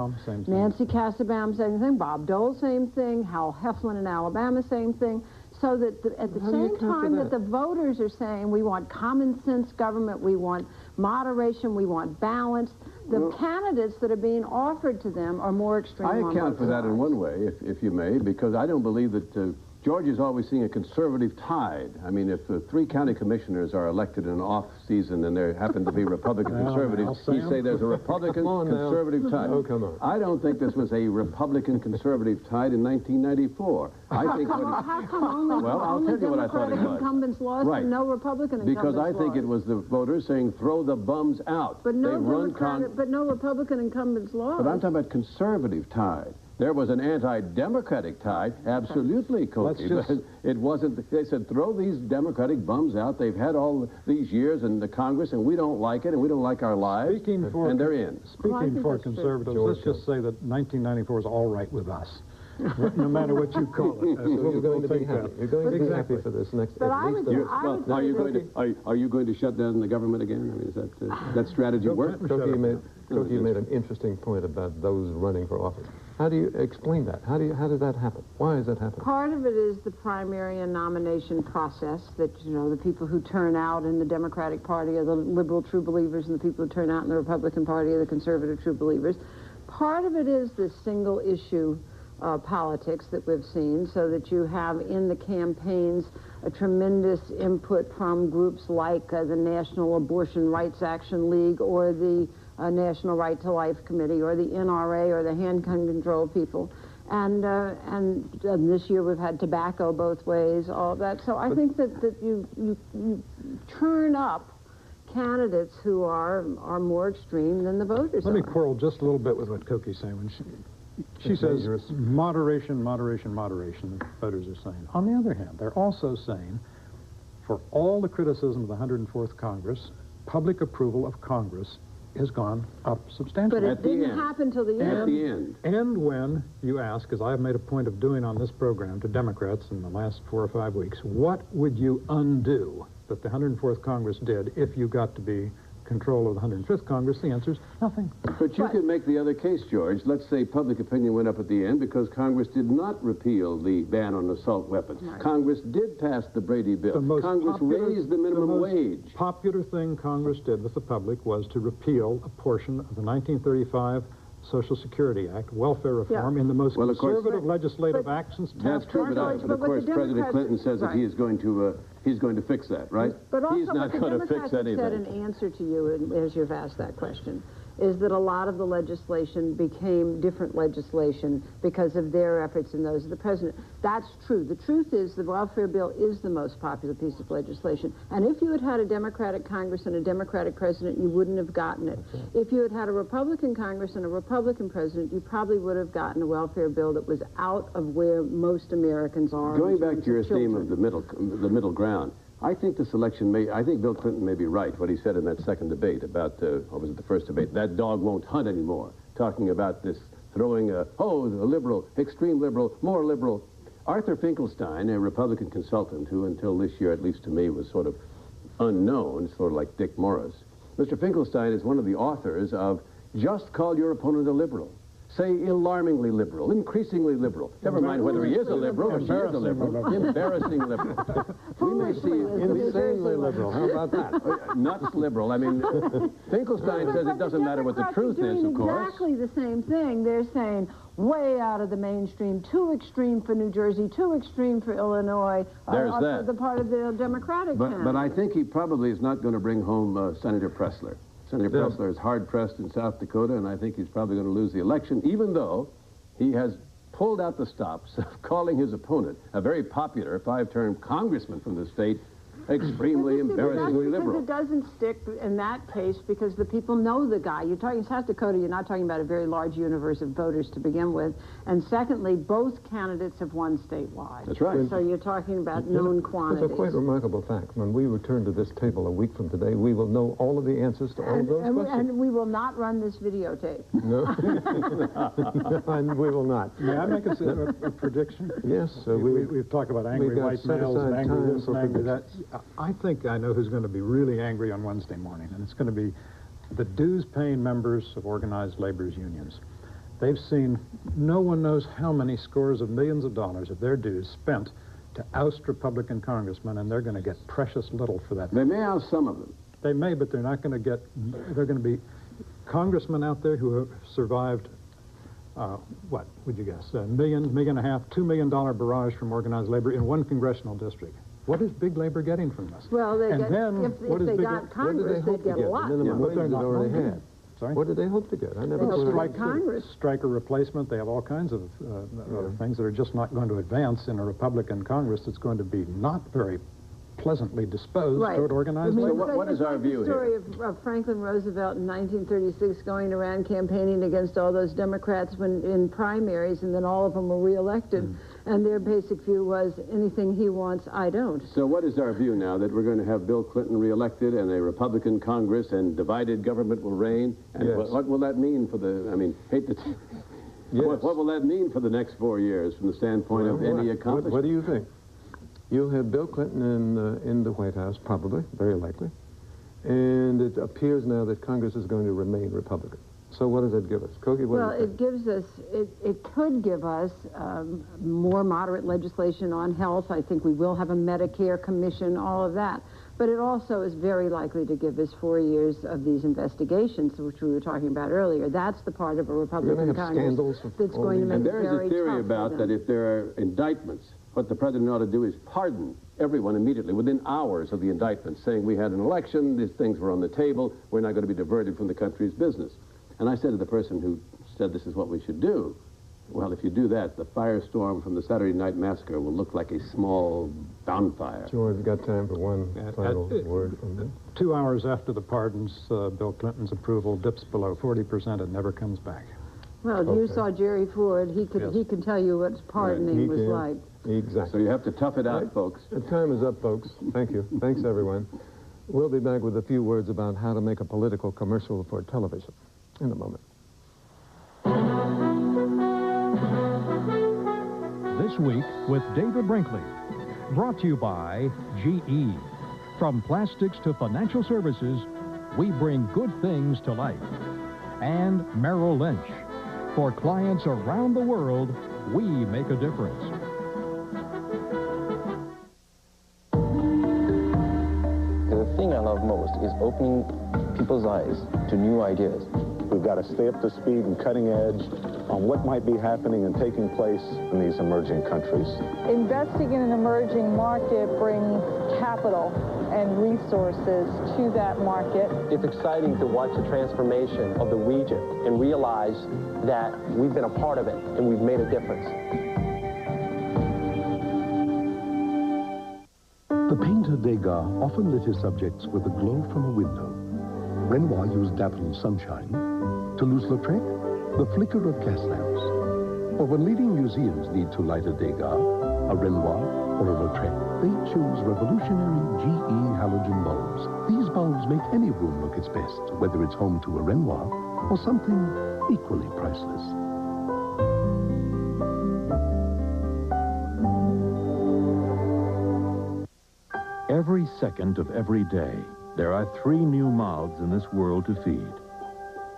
Nancy Kassebaum, same thing. Bob Dole, same thing. Hal Heflin in Alabama, same thing. So that at the same time that the voters are saying we want common sense government, we want moderation, we want balance, the candidates that are being offered to them are more extreme. I account for that in one way, if you may, because I don't believe that Georgia's always seeing a conservative tide. I mean, if the 3 county commissioners are elected in an off-season and they happen to be Republican conservatives, you say there's a Republican conservative tide. Oh, come on. I don't think this was a Republican conservative tide in 1994. I think how come only, well, I'll tell you what I thought it was. Incumbents lost and no Republican incumbents Because I think it was the voters saying, throw the bums out. But no Republican incumbents lost. But I'm talking about conservative tide. There was an anti-democratic tide, absolutely, Cookie. But it wasn't, they said, throw these democratic bums out. They've had all these years in the Congress, and we don't like it, and we don't like our lives, and they're in. Speaking for conservatives, let's just say that 1994 is all right with us. No matter what you call it. So you're going to be happy. You're going to be happy for this next. But are you going to shut down the government again? I mean, is that strategy work? Cookie made an interesting point about those running for office. How do you explain that? How did that happen? Why is that happening? Part of it is the primary and nomination process that, you know, the people who turn out in the Democratic Party are the liberal true believers, and the people who turn out in the Republican Party are the conservative true believers. Part of it is the single issue politics that we've seen, so that you have in the campaigns a tremendous input from groups like the National Abortion Rights Action League or the National Right to Life Committee or the NRA or the handgun control people. And this year we've had tobacco both ways, all of that. So I think that you turn up candidates who are more extreme than the voters Let me quarrel just a little bit with what Cookie's saying. When she says moderation, moderation, moderation, the voters are saying. On the other hand, they're also saying, for all the criticism of the 104th Congress, public approval of Congress has gone up substantially. But it didn't happen till the end. At the end. And when you ask, as I've made a point of doing on this program to Democrats in the last 4 or 5 weeks, what would you undo that the 104th Congress did if you got to be control of the 105th Congress? The answer is nothing. But you can make the other case, George. Let's say public opinion went up at the end because Congress did not repeal the ban on assault weapons. Right. Congress did pass the Brady Bill. Congress raised the minimum wage. The most popular thing Congress did with the public was to repeal a portion of the 1935 Social Security Act, welfare reform, in the most conservative legislative act since That's true, but of course President Clinton says that he is going to fix that, right? But also he's not going to fix anything. said in answer to you, as you've asked that question, is that a lot of the legislation became different legislation because of their efforts and those of the president. That's true. The truth is the welfare bill is the most popular piece of legislation. And if you had had a Democratic Congress and a Democratic president, you wouldn't have gotten it. If you had had a Republican Congress and a Republican president, you probably would have gotten a welfare bill that was out of where most Americans are. Going back to your theme of the middle ground, I think this election I think Bill Clinton may be right, what he said in that second debate about, what was it, the first debate, that dog won't hunt anymore, talking about this throwing the liberal, extreme liberal, more liberal. Arthur Finkelstein, a Republican consultant who until this year, at least to me, was sort of unknown, sort of like Dick Morris. Mr. Finkelstein is one of the authors of Just Call Your Opponent a Liberal. Say alarmingly liberal, increasingly liberal. Never mind whether he is a liberal or she is a liberal. Embarrassing liberal. We may see insanely liberal. How about that? Nuts liberal. I mean, Finkelstein says it doesn't matter what the truth is, of course. Exactly the same thing. They're saying way out of the mainstream, too extreme for New Jersey, too extreme for Illinois. There's that. The part of the Democratic camp. But I think he probably is not going to bring home Senator Pressler. Senator Pressler is hard-pressed in South Dakota, and I think he's probably going to lose the election, even though he has pulled out the stops of calling his opponent, a very popular 5-term congressman from the state, extremely embarrassingly liberal. Because it doesn't stick in that case because the people know the guy. You're talking South Dakota, you're not talking about a very large universe of voters to begin with. And secondly, both candidates have won statewide. That's right. So you're talking about known quantities. It's a quite remarkable fact. When we return to this table a week from today, we will know all of the answers to all of those questions. And we will not run this videotape. No. And we will not. May I make a prediction? Yes. We've talked about angry white males and angry this and angry that. I think I know who's going to be really angry on Wednesday morning, and it's going to be the dues-paying members of organized labor's unions. They've seen no one knows how many scores of millions of dollars of their dues spent to oust Republican congressmen, and they're going to get precious little for that. They may oust some of them. They may, but they're not going to get, they're going to be congressmen out there who have survived, what would you guess, $1.5 million, $2 million barrage from organized labor in one congressional district. What is big labor getting from this? Well, if they got Congress, they'd get a lot. The minimum wage they already had. Sorry? What did they hope to get? I never striker replacement. They have all kinds of things that are just not going to advance in a Republican Congress that's going to be not very pleasantly disposed toward organized labor. So what is our view here? The story of Franklin Roosevelt in 1936 going around campaigning against all those Democrats in primaries, and then all of them were reelected. And their basic view was, anything he wants, I don't. So what is our view now, that we're going to have Bill Clinton reelected and a Republican Congress and divided government will reign? And what will that mean for the, I mean, what will that mean for the next 4 years from the standpoint of any accomplishment? What do you think? You'll have Bill Clinton in the White House, probably, very likely. And it appears now that Congress is going to remain Republican. So what does that give us? Kogi, what do you think? It gives us, it could give us more moderate legislation on health. I think we will have a Medicare commission, all of that. But it also is very likely to give us 4 years of these investigations, which we were talking about earlier. That's the part of a Republican Congress that's going to make it very tough. And there is a theory about that if there are indictments, what the president ought to do is pardon everyone immediately, within hours of the indictment, saying we had an election, these things were on the table, we're not going to be diverted from the country's business. And I said to the person who said this is what we should do, well, if you do that, the firestorm from the Saturday Night Massacre will look like a small bonfire. George, you've got time for one final word from me? 2 hours after the pardons, Bill Clinton's approval dips below 40% and never comes back. Well, you saw Jerry Ford. He can tell you what pardoning was like. Exactly. So you have to tough it out, folks. The time is up, folks. Thank you. Thanks, everyone. We'll be back with a few words about how to make a political commercial for television in a moment. This week with David Brinkley. Brought to you by GE. From plastics to financial services, we bring good things to life. And Merrill Lynch. For clients around the world, we make a difference. The thing I love most is opening people's eyes to new ideas. We've got to stay up to speed and cutting edge on what might be happening and taking place in these emerging countries. Investing in an emerging market brings capital and resources to that market. It's exciting to watch the transformation of the region and realize that we've been a part of it and we've made a difference. The painter Degas often lit his subjects with a glow from a window. Renoir used dappled sunshine. Toulouse-Lautrec, the flicker of gas lamps. But when leading museums need to light a Degas, a Renoir, or a Lautrec, they choose revolutionary GE halogen bulbs. These bulbs make any room look its best, whether it's home to a Renoir or something equally priceless. Every second of every day, there are 3 new mouths in this world to feed.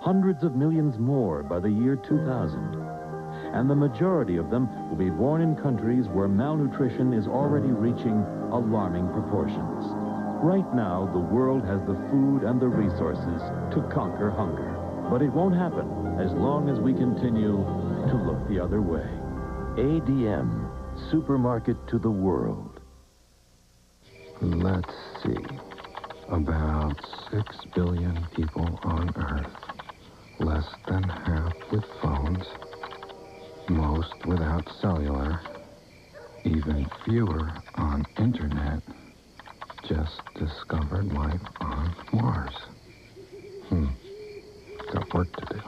Hundreds of millions more by the year 2000. And the majority of them will be born in countries where malnutrition is already reaching alarming proportions. Right now, the world has the food and the resources to conquer hunger. But it won't happen as long as we continue to look the other way. ADM, supermarket to the world. Let's see. About 6 billion people on Earth. Less than half with phones. Most without cellular. Even fewer on internet. Just discovered life on Mars. Got work to do.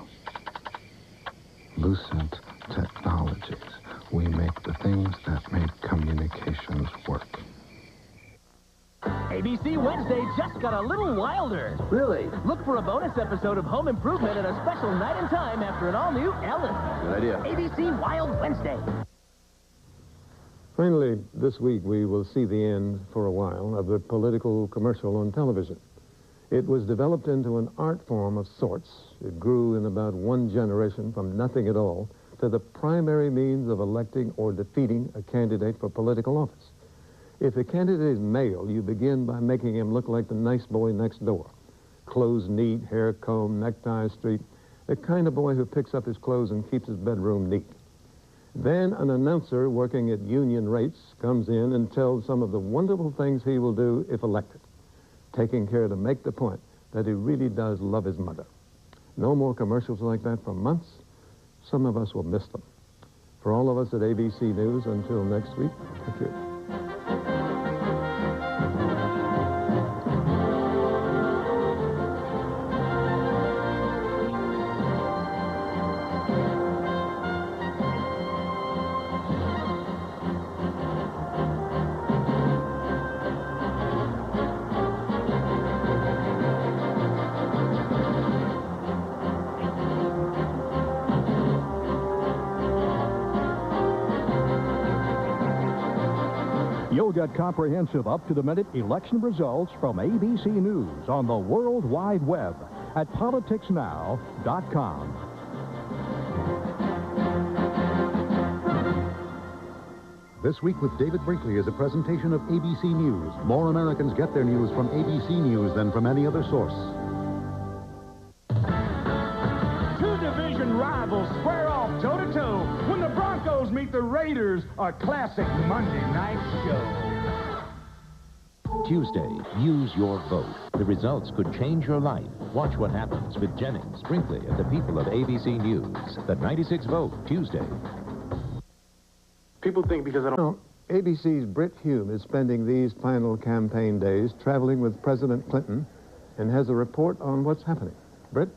Lucent Technologies. We make the things that make communications work. ABC Wednesday just got a little wilder. Really? Look for a bonus episode of Home Improvement at a special night and time after an all-new Ellen. Good idea. ABC Wild Wednesday. Finally, this week we will see the end, for a while, of the political commercial on television. It was developed into an art form of sorts. It grew in about one generation from nothing at all to the primary means of electing or defeating a candidate for political office. If the candidate is male, you begin by making him look like the nice boy next door. Clothes neat, hair combed, necktie streaked, the kind of boy who picks up his clothes and keeps his bedroom neat. Then an announcer working at union rates comes in and tells some of the wonderful things he will do if elected, taking care to make the point that he really does love his mother. No more commercials like that for months. Some of us will miss them. For all of us at ABC News, until next week, thank you. You'll get comprehensive, up-to-the-minute election results from ABC News on the World Wide Web at politicsnow.com. This Week with David Brinkley is a presentation of ABC News. More Americans get their news from ABC News than from any other source. Two division rivals square off toe-to-toe when the Broncos meet the Raiders, a classic Monday night show. Tuesday, use your vote. The results could change your life. Watch what happens with Jennings, Brinkley, and the people of ABC News. The 96 vote, Tuesday. People think because I don't... Now, ABC's Britt Hume is spending these final campaign days traveling with President Clinton and has a report on what's happening. Britt?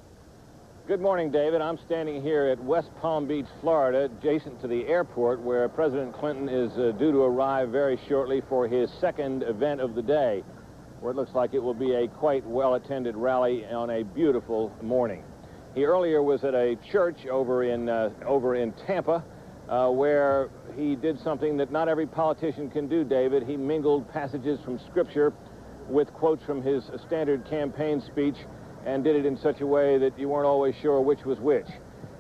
Good morning, David. I'm standing here at West Palm Beach, Florida, adjacent to the airport where President Clinton is due to arrive very shortly for his second event of the day. where it looks like it will be a quite well-attended rally on a beautiful morning. He earlier was at a church over in Tampa, where he did something that not every politician can do, David. He mingled passages from Scripture with quotes from his standard campaign speech and did it in such a way that you weren't always sure which was which.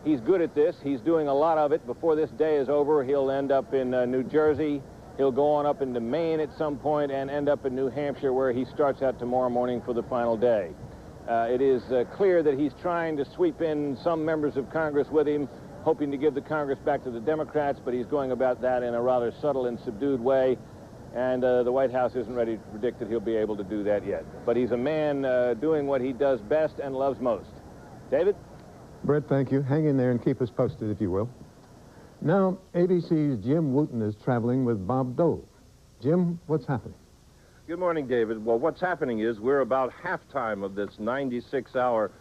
He's good at this. He's doing a lot of it. Before this day is over, he'll end up in New Jersey. He'll go on up into Maine at some point and end up in New Hampshire, where he starts out tomorrow morning for the final day. It is clear that he's trying to sweep in some members of Congress with him, hoping to give the Congress back to the Democrats, but he's going about that in a rather subtle and subdued way, and the White House isn't ready to predict that he'll be able to do that yet. But he's a man doing what he does best and loves most. David? Brett, thank you. Hang in there and keep us posted, if you will. Now, ABC's Jim Wooten is traveling with Bob Dole. Jim, what's happening? Good morning, David. Well, what's happening is we're about halftime of this 96-hour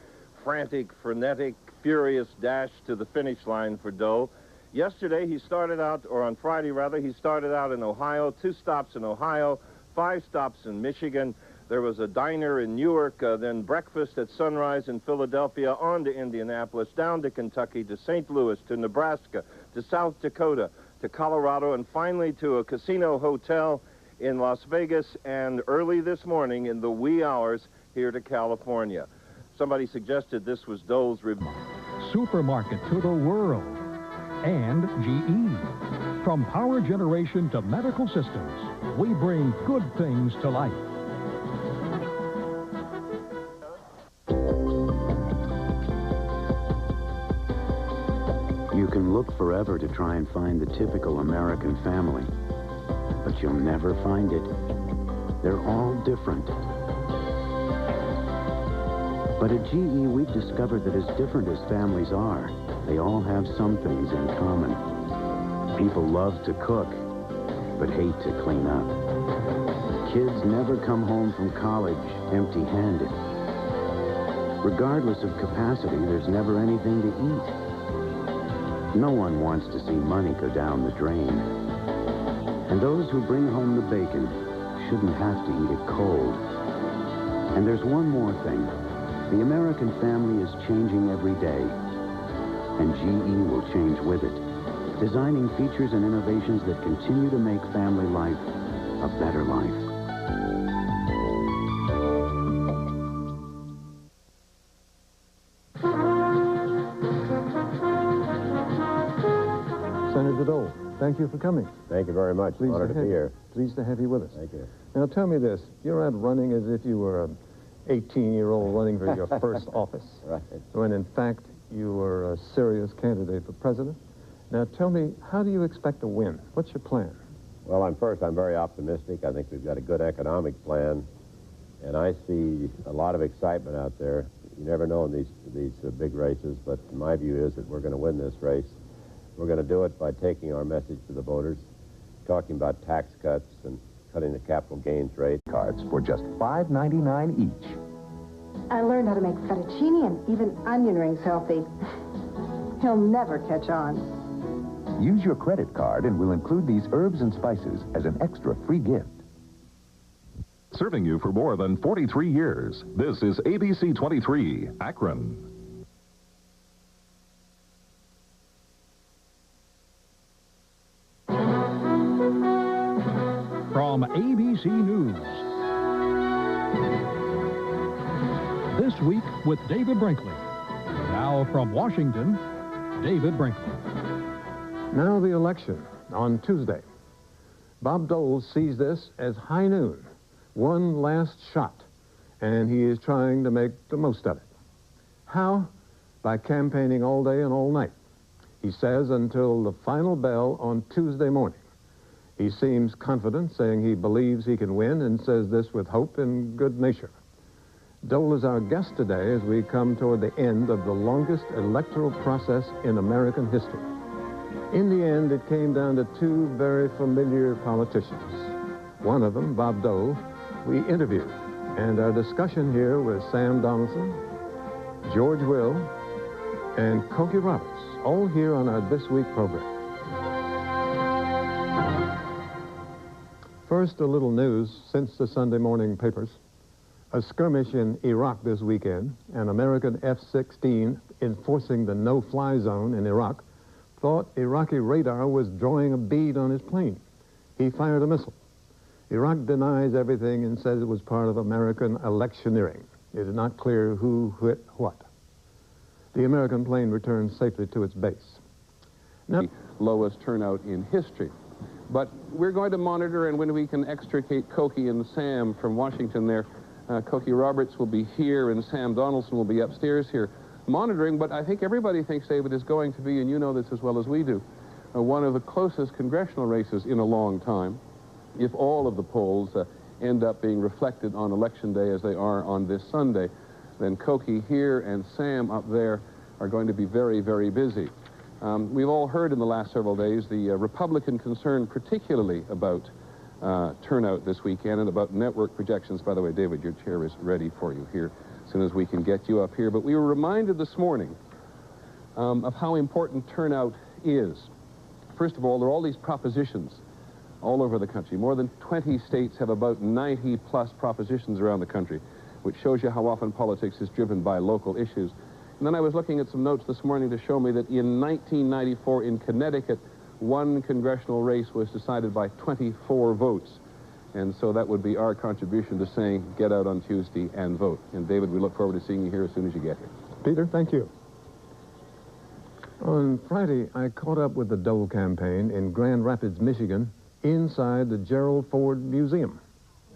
frantic, frenetic, furious dash to the finish line for Dole. Yesterday, he started out, or on Friday, rather, he started out in Ohio, 2 stops in Ohio, 5 stops in Michigan. There was a diner in Newark, then breakfast at Sunrise in Philadelphia, on to Indianapolis, down to Kentucky, to St. Louis, to Nebraska, to South Dakota, to Colorado, and finally to a casino hotel in Las Vegas, and early this morning in the wee hours here to California. Somebody suggested this was Dole's... Supermarket to the world. And GE. From power generation to medical systems, we bring good things to life. You can look forever to try and find the typical American family, but you'll never find it. They're all different. But at GE, we've discovered that as different as families are, they all have some things in common. People love to cook, but hate to clean up. Kids never come home from college empty-handed. Regardless of capacity, there's never anything to eat. No one wants to see money go down the drain. And those who bring home the bacon shouldn't have to eat it cold. And there's one more thing. The American family is changing every day, and GE will change with it, designing features and innovations that continue to make family life a better life. Senator Dole, thank you for coming. Thank you very much. Pleased Honored to be here. Pleased to have you with us. Thank you. Now, tell me this. You're out running as if you were an 18-year-old running for your first office. Right. When, in fact, you were a serious candidate for president. Now, tell me, how do you expect to win? What's your plan? Well, I'm very optimistic. I think we've got a good economic plan, and I see a lot of excitement out there. You never know in these big races, but my view is that we're going to win this race. We're going to do it by taking our message to the voters, talking about tax cuts and cutting the capital gains rate. Cards for just $5.99 each. I learned how to make fettuccine and even onion rings healthy. He'll never catch on. Use your credit card and we'll include these herbs and spices as an extra free gift. Serving you for more than 43 years, this is ABC 23, Akron. From ABC News. This Week with David Brinkley. Now from Washington, David Brinkley. Now the election on Tuesday. Bob Dole sees this as high noon, one last shot, and he is trying to make the most of it. How? By campaigning all day and all night. He says until the final bell on Tuesday morning. He seems confident, saying he believes he can win, and says this with hope and good nature. Dole is our guest today as we come toward the end of the longest electoral process in American history. In the end, it came down to two very familiar politicians. One of them, Bob Dole, we interviewed, and our discussion here with Sam Donaldson, George Will, and Cokie Roberts, all here on our This Week program. First, a little news since the Sunday morning papers. A skirmish in Iraq this weekend, an American F-16 enforcing the no-fly zone in Iraq thought Iraqi radar was drawing a bead on his plane. He fired a missile. Iraq denies everything and says it was part of American electioneering. It is not clear who hit what. The American plane returned safely to its base. Now, the lowest turnout in history. But we're going to monitor, and when we can extricate Cokie and Sam from Washington there, Cokie Roberts will be here and Sam Donaldson will be upstairs here monitoring, but I think everybody thinks, David, is going to be, and you know this as well as we do, one of the closest congressional races in a long time, if all of the polls end up being reflected on Election Day as they are on this Sunday. Then Cokie here and Sam up there are going to be very, very busy. We've all heard in the last several days the Republican concern particularly about turnout this weekend and about network projections. By the way, David, your chair is ready for you here as soon as we can get you up here. But we were reminded this morning of how important turnout is. First of all, there are all these propositions all over the country. More than 20 states have about 90-plus propositions around the country, which shows you how often politics is driven by local issues. And then I was looking at some notes this morning to show me that in 1994 in Connecticut, one congressional race was decided by 24 votes. And so that would be our contribution to saying, get out on Tuesday and vote. And David, we look forward to seeing you here as soon as you get here. Peter, thank you. On Friday, I caught up with the Dole campaign in Grand Rapids, Michigan, inside the Gerald Ford Museum.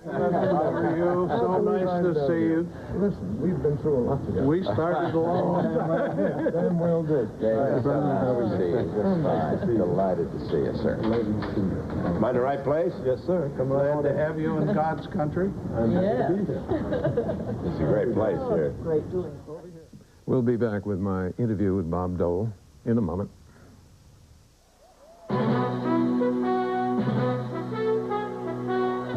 How are you? So nice to see you. Listen, we've been through a lot together. We started a long time right here. Damn well did. David, so nice to see you. Just fine. Delighted to see you, sir. Am I in the right place? Yes, sir. Come Glad to have you in God's country. I'm happy to be here. It's a great place here. Great doing. We'll be back with my interview with Bob Dole in a moment.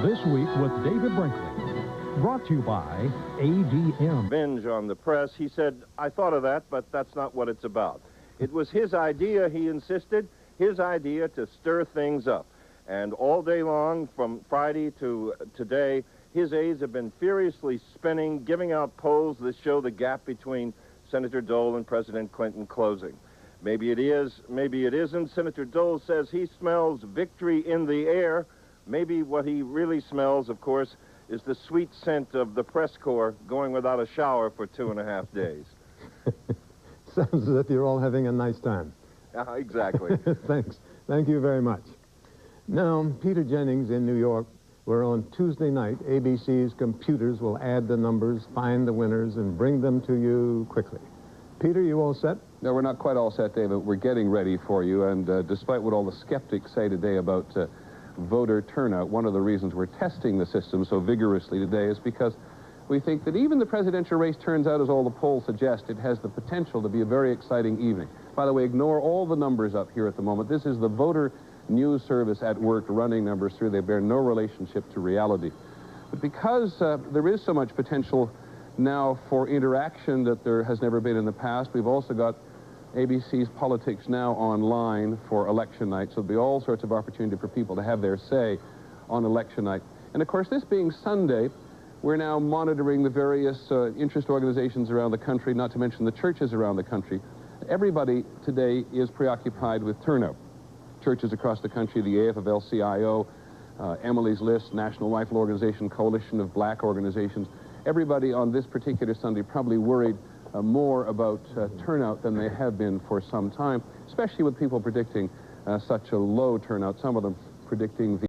This week with David Brinkley, brought to you by ADM. Binge on the press. He said, I thought of that, but that's not what it's about. It was his idea, he insisted, his idea to stir things up. And all day long, from Friday to today, his aides have been furiously spinning, giving out polls that show the gap between Senator Dole and President Clinton closing. Maybe it is, maybe it isn't. Senator Dole says he smells victory in the air. Maybe what he really smells, of course, is the sweet scent of the press corps going without a shower for 2.5 days. Sounds as if you're all having a nice time. Exactly. Thanks. Thank you very much. Now, Peter Jennings in New York, where on Tuesday night, ABC's computers will add the numbers, find the winners, and bring them to you quickly. Peter, you all set? No, we're not quite all set, David. We're getting ready for you, and despite what all the skeptics say today about voter turnout, one of the reasons we're testing the system so vigorously today is because we think that even the presidential race turns out, as all the polls suggest, it has the potential to be a very exciting evening. By the way, ignore all the numbers up here at the moment. This is the voter news service at work running numbers through. They bear no relationship to reality. But because there is so much potential now for interaction that there has never been in the past, we've also got ABC's Politics Now online for election night, so there'll be all sorts of opportunity for people to have their say on election night. And of course, this being Sunday, we're now monitoring the various interest organizations around the country, not to mention the churches around the country. Everybody today is preoccupied with turnout. Churches across the country, the AFL-CIO, Emily's List, National Rifle Organization, Coalition of Black Organizations, everybody on this particular Sunday probably worried more about turnout than they have been for some time, especially with people predicting such a low turnout, some of them predicting the